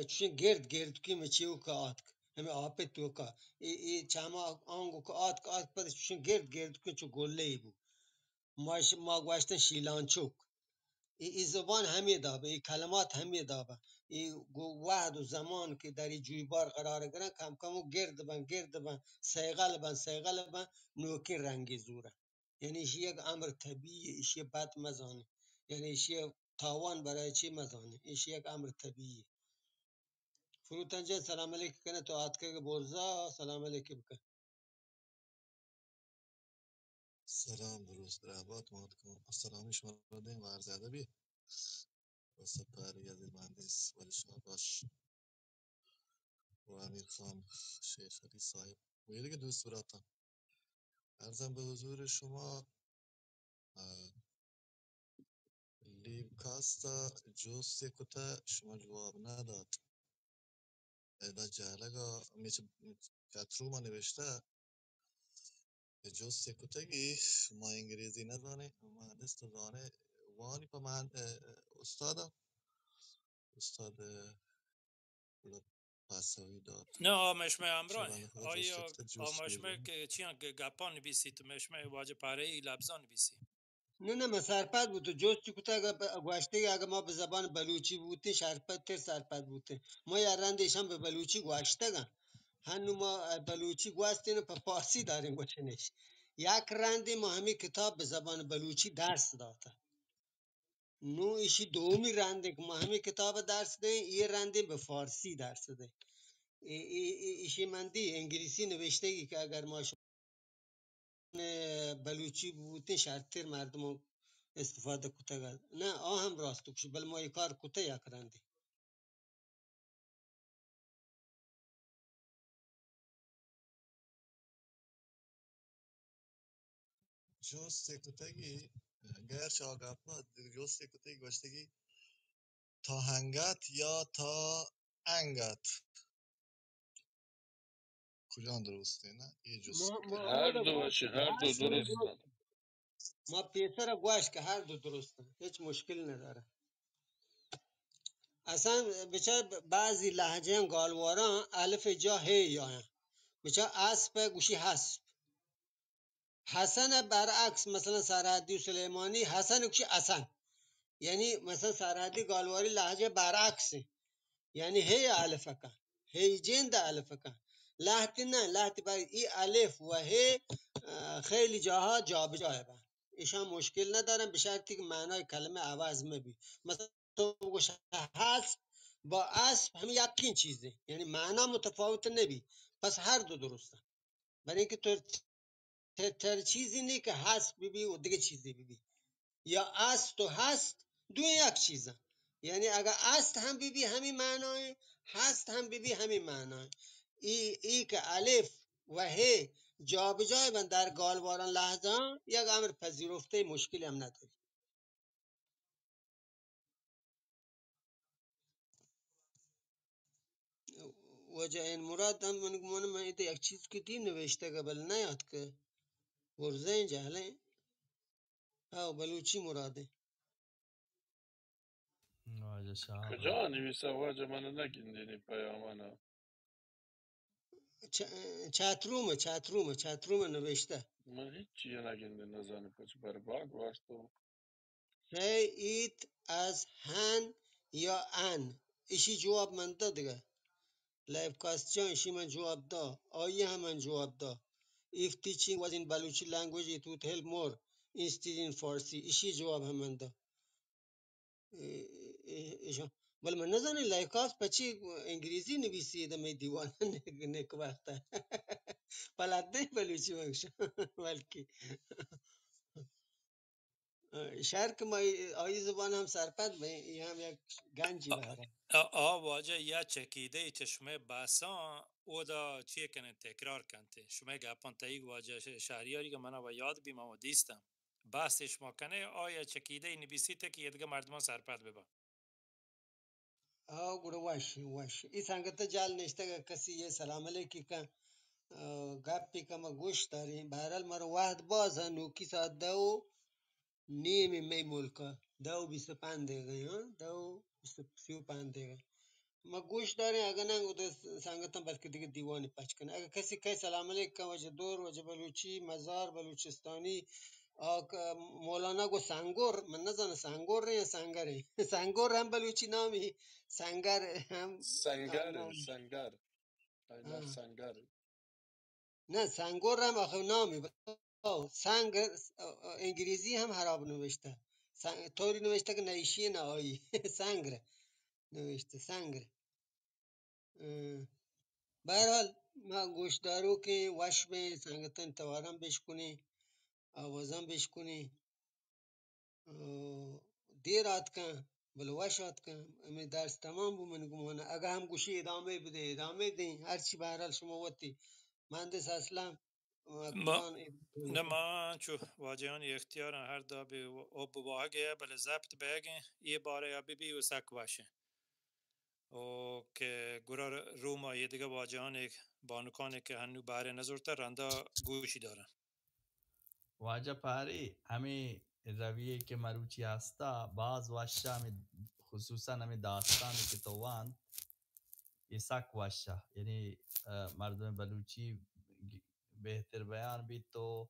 چون گرد که مچیو که آتک همه آپه تو که ای چما آنگو که آتک پده چون گرد که چو گله ای بود ما گوشتن شیلانچوک ای زبان همه دابه ای کلمات همه دابه ای وحد و زمان که در این جویبار قرار گرن کم کم و گرد بن سیغل بن نوکی رنگی زوره یعنی ایش یک امر طبیعی ایش یک بد مزانه یعنی ایش یک تاوان برای چی مزانه ایش یک امر طبیعی فروتن جان سلام علیکم کنه تو آتکه برزا سلام علیکم کنه سلام درود رابط مادکم السلام شما را دیم و عرض ادبی و سپاری عزیز مهندس ولی شما باش و امیر خان شیخ علی صاحب و یه دیگه دوست براتم عرضم به حضور شما لیو کاستا جوست کتا شما جواب نداد ایلا جهلگا میشه کترو ما نوشته که جوست کتگی ما انگلیزی ندانه ما دست دانه وانی پا من استاد پاسوی داد نه آمشمه چه امرای بنده خدا جوست آیا کتا جوست آمشمه بیرون که چیان گپان نبیسی تو مشمه واجه پاره ای لبزان نبیسی نه ما سرپد بود جز چی کتا گوشته اگه ما به زبان بلوچی بودیم شرپد تر سرپد بودیم ما یه رندشان به بلوچی گوشته گن هنو ما بلوچی گوستین په پارسی داریم گوشنش یک رندی ما همی کتاب به زبان بلوچی درس داده نو ایشی دومی رنده که ما همی کتاب درس ده یه رندی به فارسی درس ده ایشی مندی انگلیسی نوشته که اگر ما بلوچی بودین شرطر مردم استفاده کتا گد نه هم راست کشی بل ما کار کتا یک رنده جوست کتگی گرچه آقا جوست کتگی گوشتگی تا هنگت یا تا انگت کجان درسته نه یه جوست هر ما دو باشه، هر دو درستن. ما پیسر گوش که هر دو درسته هیچ مشکل نداره اصلا بچه بعضی لحجه گالواران الف جا هی یا بچه اسب گوشی حسب حسن برعکس مثلا سرحدی و سلیمانی حسن گوشی حسن یعنی مثلا سرحدی گالواری لحجه برعکسه یعنی هی الف کن هی جند الف کن لحظه نه لحظه برای ای الف و هی خیلی جاها جابجا با ایشان مشکل ندارن به شرطی که معنای کلمه عوض مبی مثلا تو بگوش هست با اسب هم یقین چیزه یعنی معنا متفاوت نبی پس هر دو درسته برای اینکه تو تر چیزی نی که هست ببی و دیگه چیزی ببی یا است و هست دو یک چیزه یعنی اگر است هم ببی همین معنای هست هم ببی همین معنای ای که الف و ه جابجای بند در گالواران لحظه یک امر پذیرفته مشکلی هم نداری وجه این مراد هم من ایده یک چیز که دی نوشته قبل نیاد که ورزه این جهله او بلوچی مراده واجه شاب کجا نویسه واجه منو نگین دینی پیامانا. چتروم نوشته من هیچ چیه نگنده نزنه پس بر باگ واسطو. say it as han یا an ایشی جواب من ده دیگه لایف کاستیان ایشی من جواب دا آیه هم من جواب دا if teaching was in Baluchi language it would help more instead in Farsi ایشی جواب هم من دا ایشان ولی من نزنی لایف کاست پچی انگلیسی نویسی دمی دیوان نک وقته بلد نه بلوچی بخشم بلکه شهر که ما آیه زبان هم سرپد به این هم یک گنجی بهره واجه یا چکیده چشمه باسان او دا چیه کنه تکرار کنته شما گپان تایید واجه شهریاری که منو و یاد بیم و دیستم باسش ما کنه آیا چکیده نبیسی تا که یدگه مردمان سرپد ببا گوره واش این سنگت جال نشته که کسی یه سلام علیکی که گپی که ما گوش داریم بهرال مرا وحد باز نوکی ساعت دو نیمی می ملکا 2:25 دقیقه 2:35 دقیقه ما گوش داریم اگه نه اون سنگتم بلکه دیگه دیوانی پچ کنه اگه کسی که سلام علیکم وجه دور وجه بلوچی مزار بلوچستانی مولانا گو سنگور من نزنه سنگور ره یا سنگره سنگور هم بلوچی نامی سنگر هم سنگر نامی سنگر اینا سنگر نه سنگور هم آخه نامی سنگ انگلیسی هم خراب نوشته طوری نوشته که نیشی نه آیی سنگره نوشته سنگره به هر حال ما گوشدارو که وش به سنگتن توارم بشکنی آوازم بشکنی دیر آت کن بلو وش آت کن امی درس تمام بو من گمانه اگه هم گوشی ادامه بده ادامه دین هرچی به هر حال شما وقتی مهندس اسلام ما کلان نه ما چو واجهان اختیار هر دا به او بواهگه بله زبط بگه یه باره یا بی و سک باشه و که گرار روما یه دیگه واجهان بانوکانه که هنو باره نزورته رنده گوشی دارن واجه پاری همی رویه که مروچی هستا باز واشا همی خصوصا همی داستانی که توان ایساک واشا یعنی مردم بلوچی بهتر بیان بی تو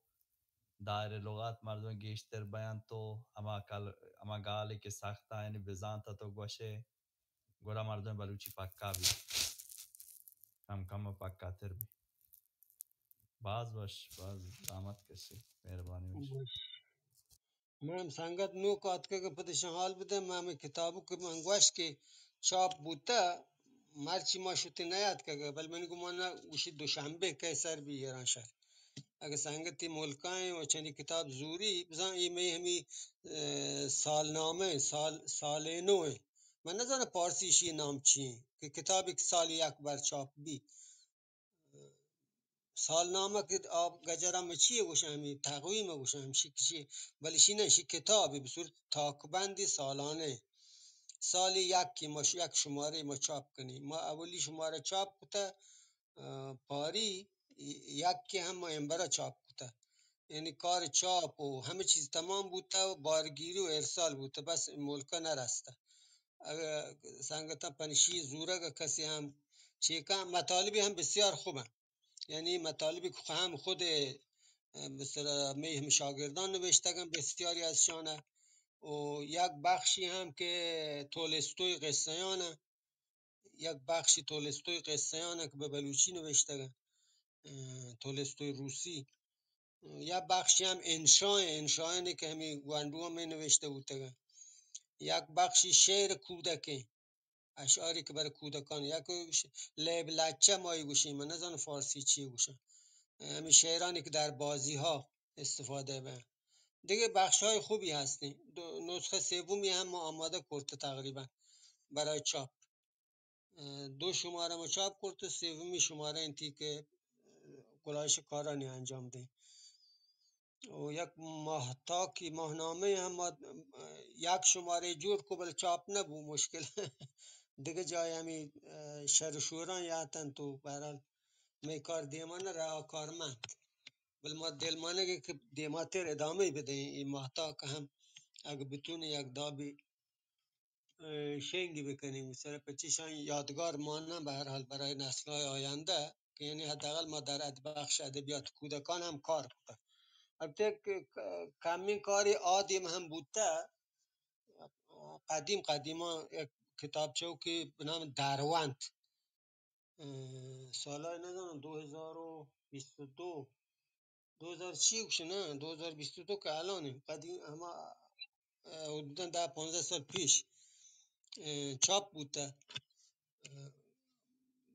دایر لغات مردم گیشتر بیان تو اما گالی که سختا یعنی بزان تا تو گوشه گورا مردم بلوچی پکا بی کم پکا تر بی باز باش باز زحمت کشی مهربانی باش من سنگت نو کات که پدشان حال بده من همی کتابو که منگوش که چاپ بوده مرچی ما شوتی نیاد که بل من گمانه گوشی دوشنبه که سر بی ایران شهر اگه سنگتی ملکای و چنی کتاب زوری بزن ایمی همی سالینوه من نزانه پارسیشی نام چی که کتابی که سالی یک بر چاپ بی سالنامه که آب گجرم چیه گوشه همی تقویم گوشه همشی کشی ولی شی نه شی کتابی به صورت تاکبندی سالانه سالی یکی ما یک شماره ما چاپ کنیم ما اولی شماره چاپ کته پاری یکی هم ما امبرا چاپ کته یعنی کار چاپ و همه چیز تمام بوده و بارگیری و ارسال بوده بس ملکا نرسته اگر سنگتا پنشی زوره کسی هم چیکا مطالبی هم بسیار خوبه یعنی مطالبی که هم خود مثلا میهم شاگردان نوشتگن بسیاری از شانه و یک بخشی هم که تولستوی قصهیانه یک بخشی تولستوی قصهیانه که به بلوچی نوشتگن تولستوی روسی یک بخشی هم انشاینه که همی گوندو هم نوشته بودگن یک بخشی شعر کودکی اشعاری که برای کودکان یک لیب لچه مایی گوشیم من نزان فارسی چی گوشم همین شعرانی که در بازی ها استفاده به دیگه بخش های خوبی هستی نسخه سومی هم ما آماده کرده تقریبا برای چاپ دو شماره ما چاپ کرده سومی شماره انتی که گلایش کارانی انجام ده و یک ماهتاکی ماهنامه هم ما یک شماره جور کو بل چاپ نبو مشکل دیگه جای همی شرشوران یاتن تو برال می کار دیمان رها کارمند بل ما دلمانه که دیماتر ادامه بده این محتاق هم اگه بتونه یک دابی شنگی بکنیم مثلا پچیشان یادگار مانن به هر حال برای نسل‌های آینده که یعنی حداقل ما در بخش ادبیات کودکان هم کار کنیم. البته کمین کاری عادیم هم بوده. قدیما یک کتابچه که به نام دروند سالای نمیدونم 2022 2006 نه 2022 که الانه قدیم اما حدودا 10-15 سال پیش چاپ بوده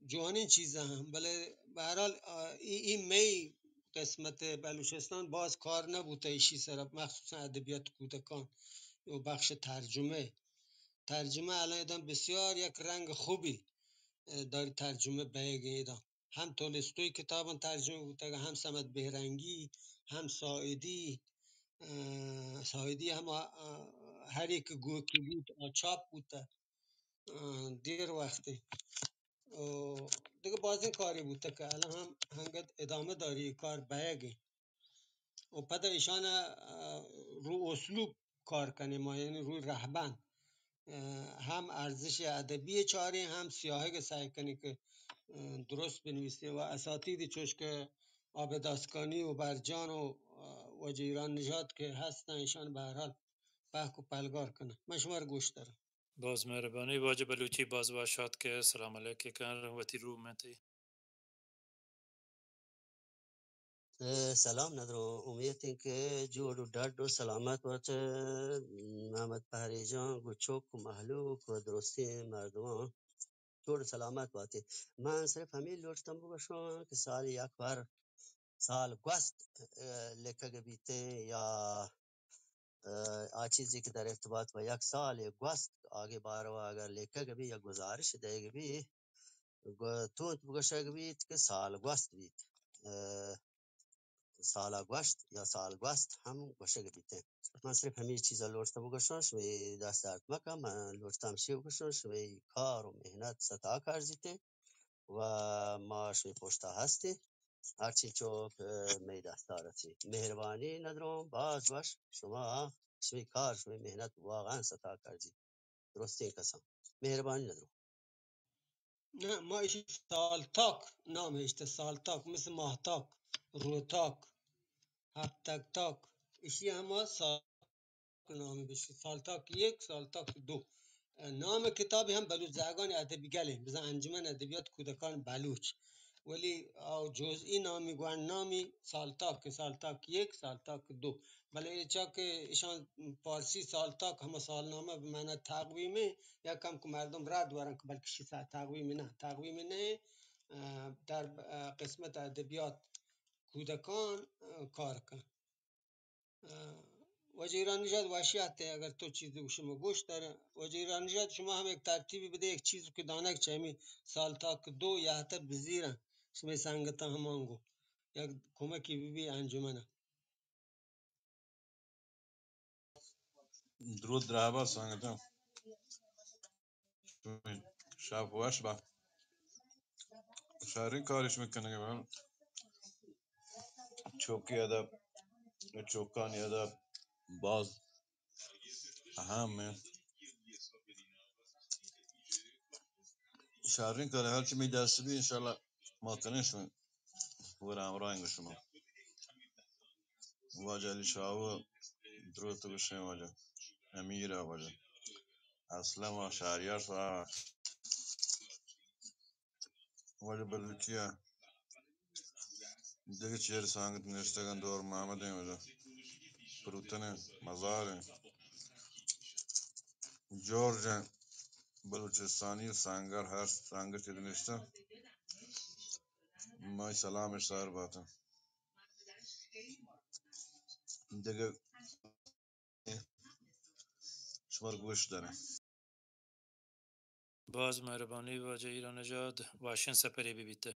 جوانین چیزا هم. بله به هر حال این می قسمت بلوچستان باز کار نبوده ایشی سر مخصوصا ادبیات کودکان و بخش ترجمه الان ادام بسیار یک رنگ خوبی داری ترجمه بیگه ایدان. هم تولستوی کتابان ترجمه بوده هم سمت بهرنگی هم سایدی هم هر یک گوکی بود چاپ بوده دیر وقتی دیگه باز این کاری بوده که الان هم هنگد ادامه داری کار بیگه و پدا ایشان رو اسلوب کار کنه ما یعنی روی رهبند هم ارزش ادبی چاری هم سیاهه که سعی کنی که درست بنویسی و اساتیدی چوش که آبداسکانی و برجان و جیران نژاد که هستن ایشان به هر حال پهک و پلگار کنه. من شما رو گوش دارم. باز مهربانی واجه بلوچی باز باشد که سلام علیک کن وتی رو منتی. سلام ندارم امید که جور و درد و سلامت باشه محمد پهری جان گوچوک و محلوک و درستی مردمان جور سلامت باشه. من صرف همین لوٹتم بگشم که سال یک بار سال گوست لکه بیته یا چیزی که در ارتباط با یک سال گوست آگه بارو اگر لکه بی یا گزارش دیگه بی تو بگشه بید که سال گوست بید سال گوشت یا سال گوست هم گوشه بیته. من صرف همین چیزا لورتا بگوشم شوی دست درد مکم من لورتم شی بگوشم شوی کار و مهنت ستا کرزیته و ما شوی پشتا هستی هرچی چوب می دستارتی مهربانی ندارم باز باش شما شوی کار شوی مهنت واقعا ستا کرزی درسته کسان مهربانی ندارم. نه ما ایش سالتاک نام اشته سالتاک مثل ماهتاک روتاک هفتک تاک ایشی همه سال نام بشه سالتاک یک سالتاک دو نام کتابی هم بلوچ زاگان ادبی گله بزن انجمن ادبیات کودکان بلوچ ولی جزئی نامی گوان نامی سالتاک یک سالتاک دو بله چا که ایشان پارسی سالتاک همه سالنامه به معنی تقویمه یا کم که مردم رد ورن که بلکه شی تقویم نه در قسمت ادبیات کودکان کار کن وجه ایران نژاد وحشیت اگر تو چیزی شما گوش داره وجه ایران نژاد شما هم یک ترتیبی بده یک چیزی که دانک چمی سال تا که دو یا حتی بزیرن شما سنگتا همانگو یک کمکی بی انجمنه. درود درابا سانگتم شب واش با شهری کارش میکنه که من چوکی ادب چوکانی ادب باز اهم شهرین کاره هرچی می دست بی انشالله ما کنشون ور امرای شما واجه علی شاو درود تو بشه واجه امیر واجه اصلا و شهریار و واجه بلوچیه دیگه چهر سانگت نشتگن دور محمد واجه پروتن مزار جورج بلوچستانی و سنگر هر سنگر که نشته مای سلامش سر باتم دیگه شما رو گوش دارم باز مهربانی واجه ایران نژاد واشن سپری بیبیته.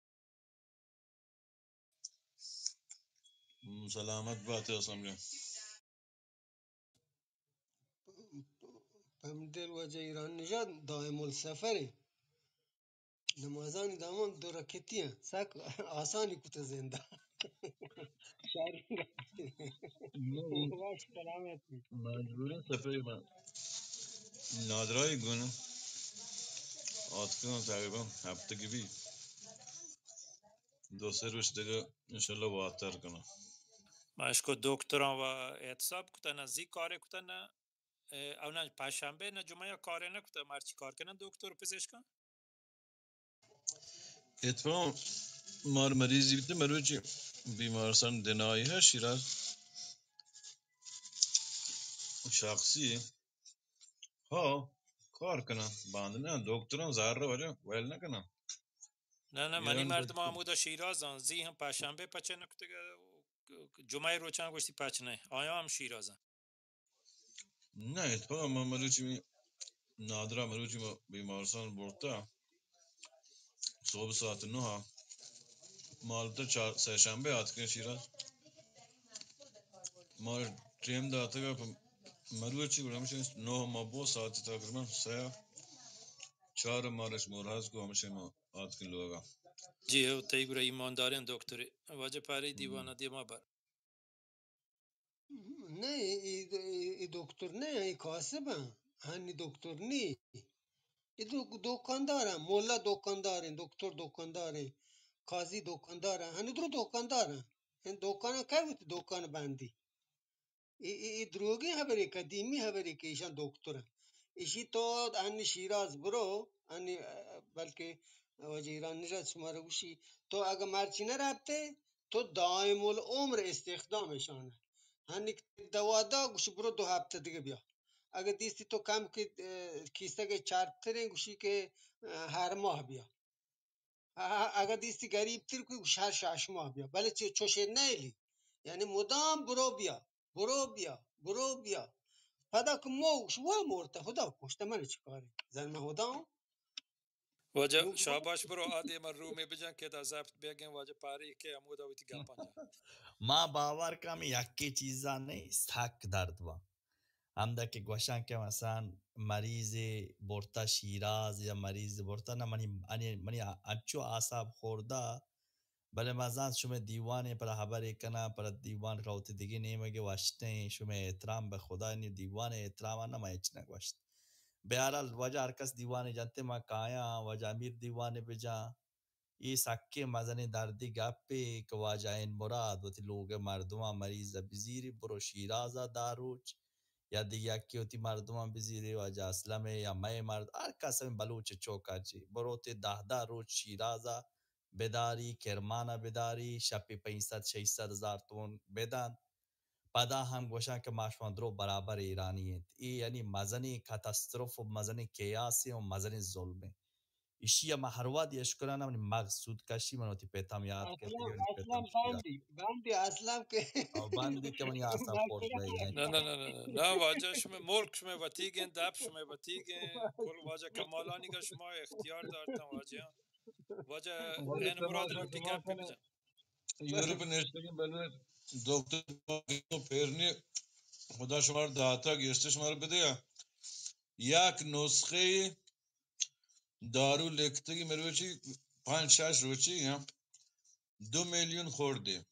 سلامت باتی هستم جان پمدل وجه ایران نژاد دائم السفره نمازانی دامام دو رکتی ہیں سک آسانی کتا زنده شهری باش سلامتی مجبورم سفری من نادرای گونه آتکنم تقریبا هفته گبی دو سه روز دیگه انشالله بهتر کنه. ماشکو دکتران و اعتصاب کتن نزدیک کار کتن او نه پنجشنبه نه جمعه کار نکته مرچی کار کنن دکتر پزشکان اتفاقا مار مریضی بیده مروچی بیمارستان دنایی ها شیراز شخصی ها کار کنن باند نه دکتران زهره وجه ویل نکنن نه منی ایران مردم آموده شیرازان زی هم پنجشنبه پچه نکته جمعه روچان گوشتی پچ نه آیا هم شیرازان نه اتفاقا ما مروچی نادرا مروچی بیمارستان برتا صبح ساعت 9 مالتا سه شنبه آتکن شیراز ما تریم داتا که مروچی گوڑا میشه 9 ما بو ساعت تقریبا 4 مارش مرهز کو همشه ما آتکن لوگا جی او تی گره ایماندارین دکتری واجه پاری دیوانا دیما بر نه ای دکتر نه ای کاسبه هنی دکتر نی ای دکاندارن مولا دکاندارن دکتر دکاندارن قاضی دکاندارن هنی درو دکاندارن این دکان که بود دکان بندی ای دروگی haberi قدیمی haberi که ایشان دکترن ایشی تو هنی شیراز برو هنی بلکه وجه ایران نجات شماره گوشی تو اگه مرچی نرفته تو دائم العمر استخدامشانه هنی دوادا گوشی برو 2 هفته دیگه بیا اگه دیستی تو کم که کیسه که چارتره گوشی که هر ماه بیا اگه دیستی غریب تر که گوش هر 6 ماه بیا بله چوشه نیلی یعنی مدام برو بیا برو بیا برو بیا پدا که موش و مرته خدا کشته من چیکاره زن مهدام واجه موش با شاباش برو آدی من رومی بجن که دا زبط بگن واجه پاری که امودا ویتی گپان جا ما باور کنم یکی چیزا نیست حق درد با همده که گوشن که مثلا مریض برتا شیراز یا مریض برتا نه منی اچو آساب خورده بله مزان شما دیوان پر خبر کنه پر دیوان روت دیگه نیمگه واشته شما احترام به خدا نی دیوان احترام نه مایچ نگوشت بهرحال وجه هر کس دیوان جنتے ما کایا وجه امیر دیوان بجا یہ سکے مزن دردی گپے کہ واجہ این مراد وتی لوگ مردما مریض بزیری برو شیرازا داروچ یا دیگه کی ہوتی مردما بزیری واجہ اسلم یا میں مرد ہر قسم بلوچ چوکا چی برو تے 10 روز شیرازا بداری کرمانا بداری شپی 500-600 ہزار تون بدن پدا هم گوشن که ماشماندرو برابر ایرانی هست ای یعنی مزنی کاتاستروف و مزنی کیاسی و مزنی ظلمه ایشی ما هر واد یشکران من مقصود کشی منوتی پیتام یاد کرده اصلا که اصلا پیتام شیرا بندی اصلا که او بندی که من یاسا خورد به یعنی نه واجه شما ملک شما وطیگن دب شما وطیگن کل واجه کمالانی که شما اختیار دارتن واجه ولی این مراد تماشا لوٹی شما گپ پی کنه بجن یورپ نشتگی بلوه دکتر پیرنی خدا شما رو دهتا گشته شما رو بده یک نسخه دارو لکتگی مروچی 5-6 روچی هم 2 میلیون خورده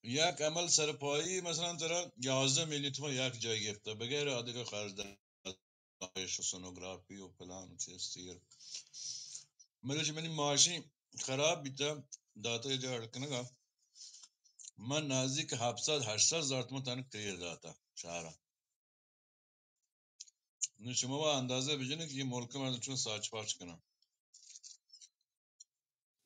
یک عمل سرپایی مثلا ترا 11 میلیون تومان یک جای گرفته بغیر آدیگه خرج داشت و سونوگرافی و پلان و چیستیر مروچی منی ماشین خراب بیتا داتا جا اڑکنگا من نزدیک 700-800 هزار تومان تنک تغییر داتا شهرم شما با اندازه بجنه که یه ملک مردم چون ساچ پاچ کنم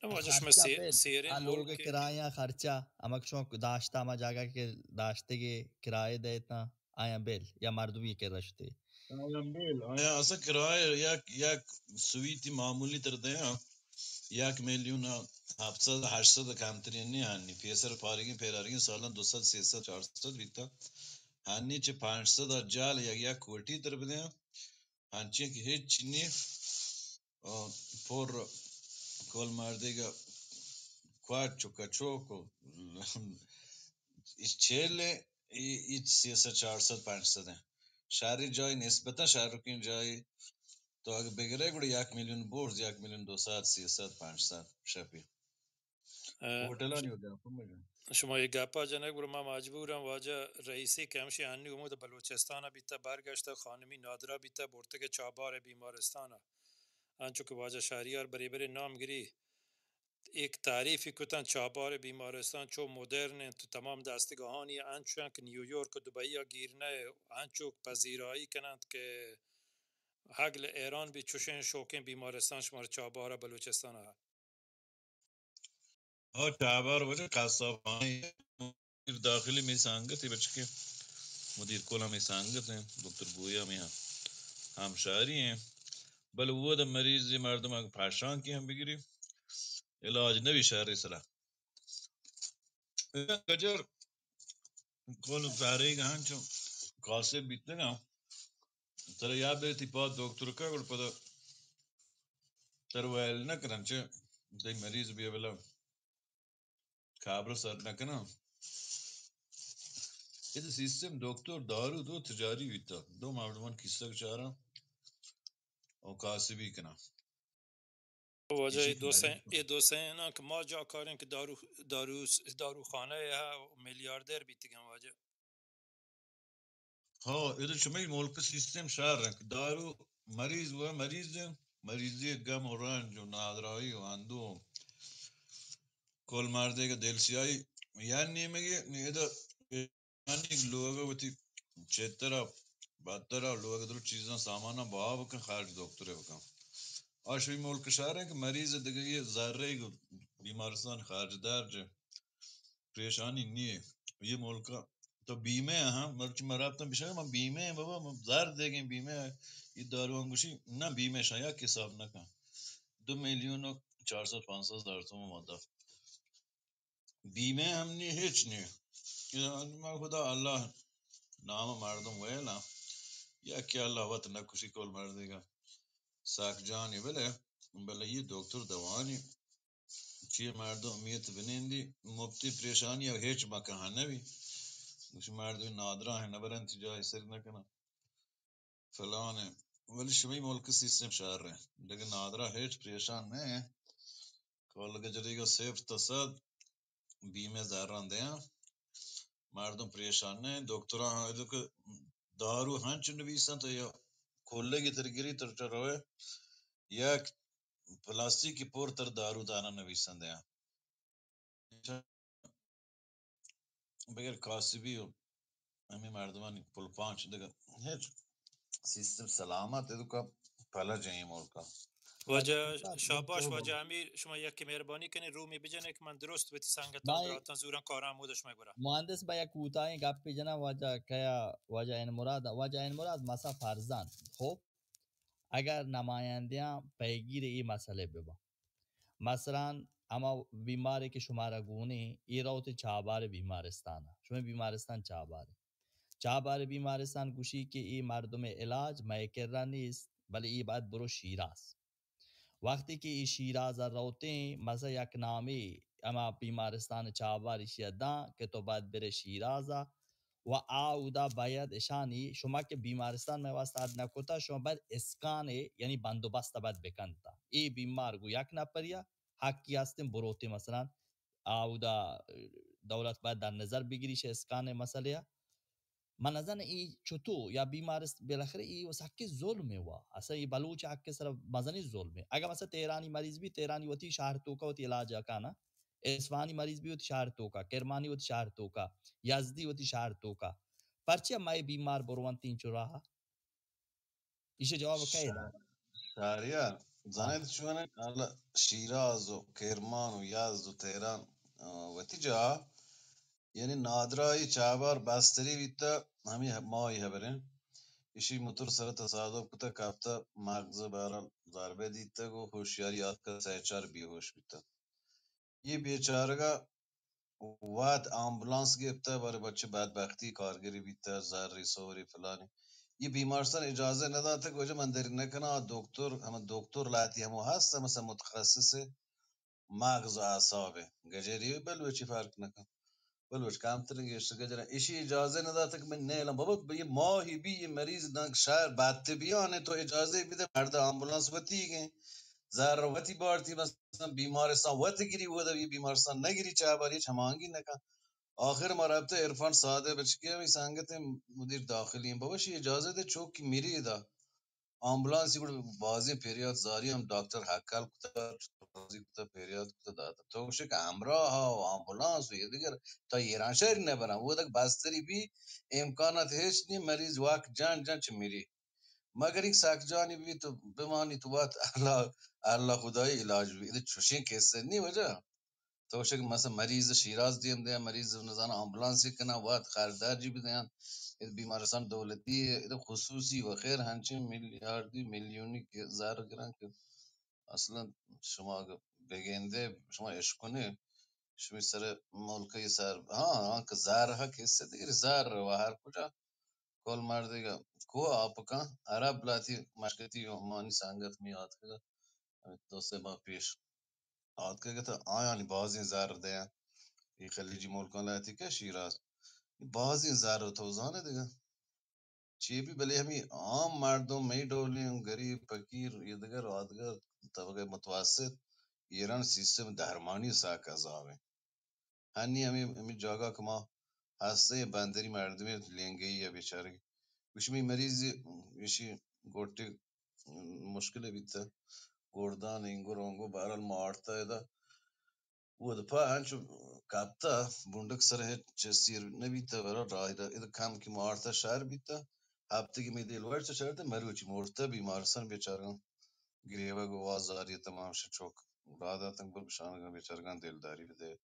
نه واجه شما خرچا بیل سیرین لوگ ملک کرایہ خرچا امک شما داشتا ما جاگا که داشته که کرایه دیتا آیا بیل یا مردمی که رشته آیا بیل آیا اصلا کرایه یک سویتی معمولی ترده هم 1 میلیون 700-800 کمترین نی هنی پیسر پارگین پیرارگین سالان 200-300-400 بیتا هنی چه 500 جال یک کوٹی تر بده هنچی که هیچ چینی پر کل مردگا quattro cacciocco چهل ایچ 300-400-500 شهری جای نسبتا شهرکین جای تو اگه بگیره گوڑه 1 میلیون برز 1 میلیون 200-300-500 شپی هوتل ها نیو گفت میگم شما یه گپا جنگ برو ما مجبورم واجه رئیسی کمشی هنی امود بلوچستان بیتا برگشته خانمی نادرا بیتا برتگ چابار بیمارستان انچو که واجه شهریار بری بری نام گیری یک تعریفی کتن چابار بیمارستان چو مدرن تو تمام دستگاهانی انچوان که نیویورک و دبی یا گیرنه انچو پذیرایی کنند که حقل ایران بی چوشن شوکن بیمارستان شمار چابار بلوچستان ها. ها چابار وجه قصابخانه مدیر داخلی می سانگتی بچه که مدیر کلا می سانگت ہیں دکتر گویا می همشهری ہیں بل وہ دا مریضی مردم اگر پاشان کی هم بگیری علاج نبی شهری سلا گجر کل پاره گا هنچو کاسه بیتne گا تر یاد بیتی پا دکتر که گل پا تر ویل نکرن چه دی مریض بیا بلا کابر سر نکنن ये system doctor दारू दो तजारी बीता दो मर्दमान किस्सा चारा और कासे भी कना واجه इसी के मरीज دو سه که ما جا کاریم که داروخانه ها میلیاردر بیتگن واجه. हाँ ये तो चमेली मुल्क का सिस्टम शार है दारू मरीज हुआ मरीज गम हो रहा है जो नादराई आंदो कॉल मार देगा दिल सियाई यार नहीं में ये तो यानी लोग बती चेतरा बहत्तरा लोग तो चीज़ें सामाना बाव का खारिज डॉक्टर है वहाँ आशवी मुल्क शहर है कि मरीज देखे ये ज़ारे बीमारस्तान खारिजदार जो परेशानी नहीं है ये मुल्क का तो बीमे हैं हाँ मर्च मराब तो बिशा हम बीमे हैं बाबा हम ज़ार देंगे बीमे है ये दारू अंगुशी ना बीमे शाया के साथ ना का 2 मिलियन 400-500 हज़ार तो मादा बीमे हमने हिच नहीं ये मैं खुदा अल्लाह नाम मारदम वेला या क्या अल्लाह वत ना खुशी कोल मार देगा साक जान ये बले ये डॉक्टर दवानी چیه مردم میت بنیندی مبتی پریشانی و هیچ مکان نبی مش مردم نادرا ہے نبرن تجای سر نکنه فلانه ولی شمی ملک سیستم شهر ہے لیکن نادرا هیچ پریشان نه کال گجریگا صفر تا صد بیمه زران دیا مردم پریشان نه دکتران ها دارو هنچ نویسن تا یا کلگی ترگیری تر چروه یک پلاستیکی پر تر دارو دانا نویسن دیا بگر کاسبی و हमें मर्दवानी पुल पांच देखा है सिस्टम सलामत है तो का पहला जाए मोल का واجه شاباش واجه امیر شما یکی مهربانی کنی رومی بجنه که من درست بتی سنگتان بای براتان زوران کارم بودش مگوره مهندس با یک کوتاهی گپ بزنم واجه کیا واجه این مراد مسا فرزند خب اگر نمایندیاں پیگیر ای مسئله ببا مثلا اما بیماری که شما را گونه ای روت چابار بیمارستان شما بیمارستان چابار بیمارستان گوشی که ای مردم علاج میکر نیست بلی ای باید برو شیراز وقتی که ای شیراز روتے مثلا یک نامی اما بیمارستان چابار شیدان که تو باید بره شیرازا و آودا باید اشانی شما که بیمارستان میں واسطه نکوتا شما باید اسکان یعنی بندوبست باید بکنتا ای بیمار گو یک نپریا حقی هستیم بروتی مثلا آودا دولت باید در نظر بگیریش اسکان مسئله من نظر ای چطور یا بیمارست بالاخره ای وسکی ظلمه وا اصلا ای بلوچ حق کے سر مزنی ظلمه اگر مثلا تهرانی مریض بھی تهرانی وتی شهر تو کا وتی علاج کانا اصفهانی مریض بھی وتی شهر تو کا کرمانی وتی شهر تو کا یزدی وتی شهر تو کا پرچه مای بیمار بروان تین چرا ایشه جواب کایدا شهریار ها زنید شونه حالا شیراز و کرمان و یزد و تهران وتی جا یعنی نادرای چابار بستری بیتا همی ماهی هبرین ایشی موتور سر تصادف کتا کافتا مغز بارا ضربه دیتا گو ہوشیاری آت کا سه چار بیهوش بیتا ये बेचारा वाद एम्बुलेंस गिफ्ता बारे बच्चे बदबख्ती कारगिरी बीता जारी सोरी फलानी ये बीमारستان اجازه نداده که وجه مندری نکنه دکتر هم دکتر لاتی هم هست مثلا متخصص مغز و اعصابه گجری بلوچی فرق نکن بلوچ کام ترنگش گجره ایشی اجازه نداده که من نیلم بابا یه ماهی بی یه مریض نک شهر بد بیانه تو اجازه بده مرد آمبولانس وتی گه ضرورتی بارتی مثلا بیمارستان وقت گیری بوده بی بیمارستان نگیری چه باری چمانگی نکن آخر ما رابطه عرفان ساده بچکی همی سنگت مدیر داخلی باشه اجازه ده چوک میری دا آمبولانسی بود بازی پریاد زاری هم دکتر حکل کتا بازی کتا پریاد کتا داده تو شک همراه ها و آمبولانس و یه دیگر تا ایران شهر نبرم وہ تک بستری بھی امکانات هیچ نہیں مریض واک جان جان چه میری مگر ایک ساک جانی بھی تو بمانی تو بات اللہ خدای علاج بھی یہ چوشیں کیسے نہیں وجہ تو شک مثلا مریض شیراز دیم دیا مریض نزان آمبولانس کنا وات خاردار جی بھی دیان بیمارستان دولتی خصوصی و خیر هنچین میلیاردی میلیونی که زار گران که اصلا شما بگنده شما عشق کنه شما سر ملکه سر ها که زار ها که است دیگر زار و هر کجا کل مردیگا کو آپ کا عرب لاتی مشکتی و مانی سانگت میاد که دو سه ماه پیش آد که تا آیانی بازی زار دیا این خلیجی ملکان لاتی که شیراز بازی زار و توزانه دیگه چی بھی بھلے ہمیں عام مردوں میں ڈولیں غریب فقیر یہ دیگر آدگر طبقہ متوسط ایران سیستم دہرمانی سا کذاب ہے ہنی ہمیں جگہ کما ہستے بندری مردمی لیں گئی یا بیچارے کچھ میں مریض وشی گوٹے مشکل بھی تھا گردان انگو رونگو بہرحال مارتا ہے وہ دفعہ انچو کابتا بندق سر ہے چسیر نبیتا برا راہ اذا کام کی مارتا شهر بیتا هفتگی می دیلوار چه شرطه مروچی مرتا بیمارستان بیچارگان گریبا گو آزاری تمام شد چوک رادا تنگ بر بشانگان بیچارگان دیلداری بده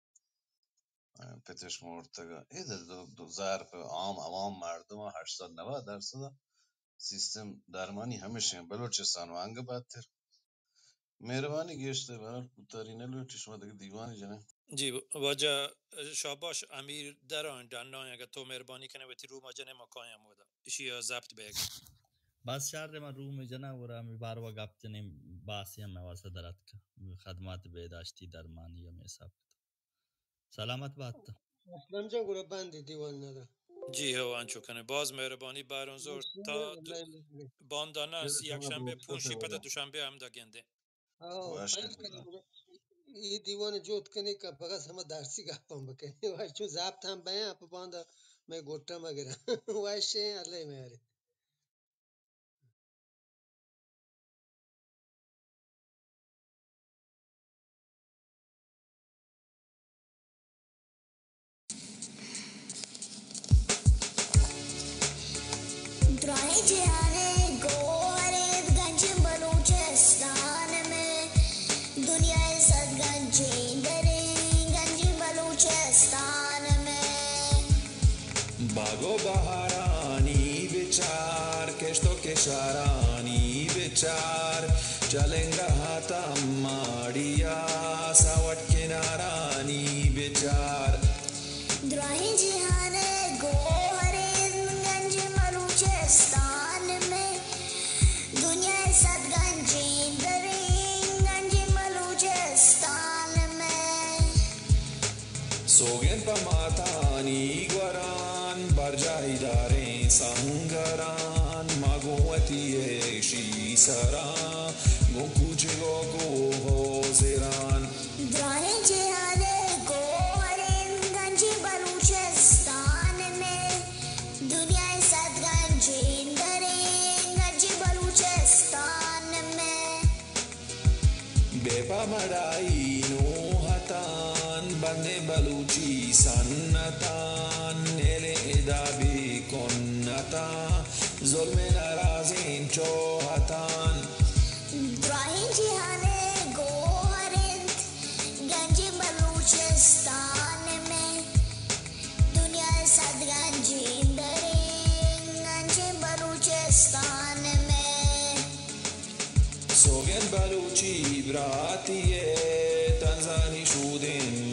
پتش مرتگا ایده دو زار په عام عوام مردم 80-90% سیستم درمانی همیشه بلوچستان و انگ بدتر مهربانی گشته برای کوتاهی نلوتی شما دیگه دیوانی جنه جی واجه شاباش امیر دران دندان اگر تو مهربانی کنه و تی رو مجنه مکایم ودا اشی ضبط بیگ بس شهر من روم جنا ورا می باروا گپ جنیم باسی هم واسه درات کا خدمات بهداشتی درمانی هم حساب سلامت بات اسلام جان گوره بندی دیوان ندارم جی هو انچو کنه باز مهربانی بارون زور تا باندانا یک شنبه پونشی پتا دوشنبه هم دا گنده فرض کنید این دیوان جوت کنی که فقط همه درسی گفتم بکنی و چون ضبط هم بیان اپ باندا میں گوٹا مگرا وایشه الله میاره دعای جهان گوهر گنج بلوچستان میں دنیا صد گنجی درے گنج بلوچستان میں باغ و بهارانی بچار کشت و کشارانی بچار چلنگا ہاتا ماڑیا ساوٹ کنارانی بچار دعای جهان گوهر گنج بلوچستان میں دنیا صد گنجی درے گنج بلوچستان میں سوگن پماتانی گوران برجائی داریں سنگران مگوتی ایشی سران گوکوچ گوکو ہو زیران دعای جهان گوهر گنج بلوچستان میں دنیا صد گنجی درے گنج بلوچستان میں بے پا مڑائی نوحتان بندے بلوچی سنتان نیل ادابی کنتان ظلم نرازین چوہتان دعای جهان گوهر گنج بلوچستان میں دنیا صد گنجی درے گنج بلوچستان میں سوگن بلوچی براتیه تنزانی شودن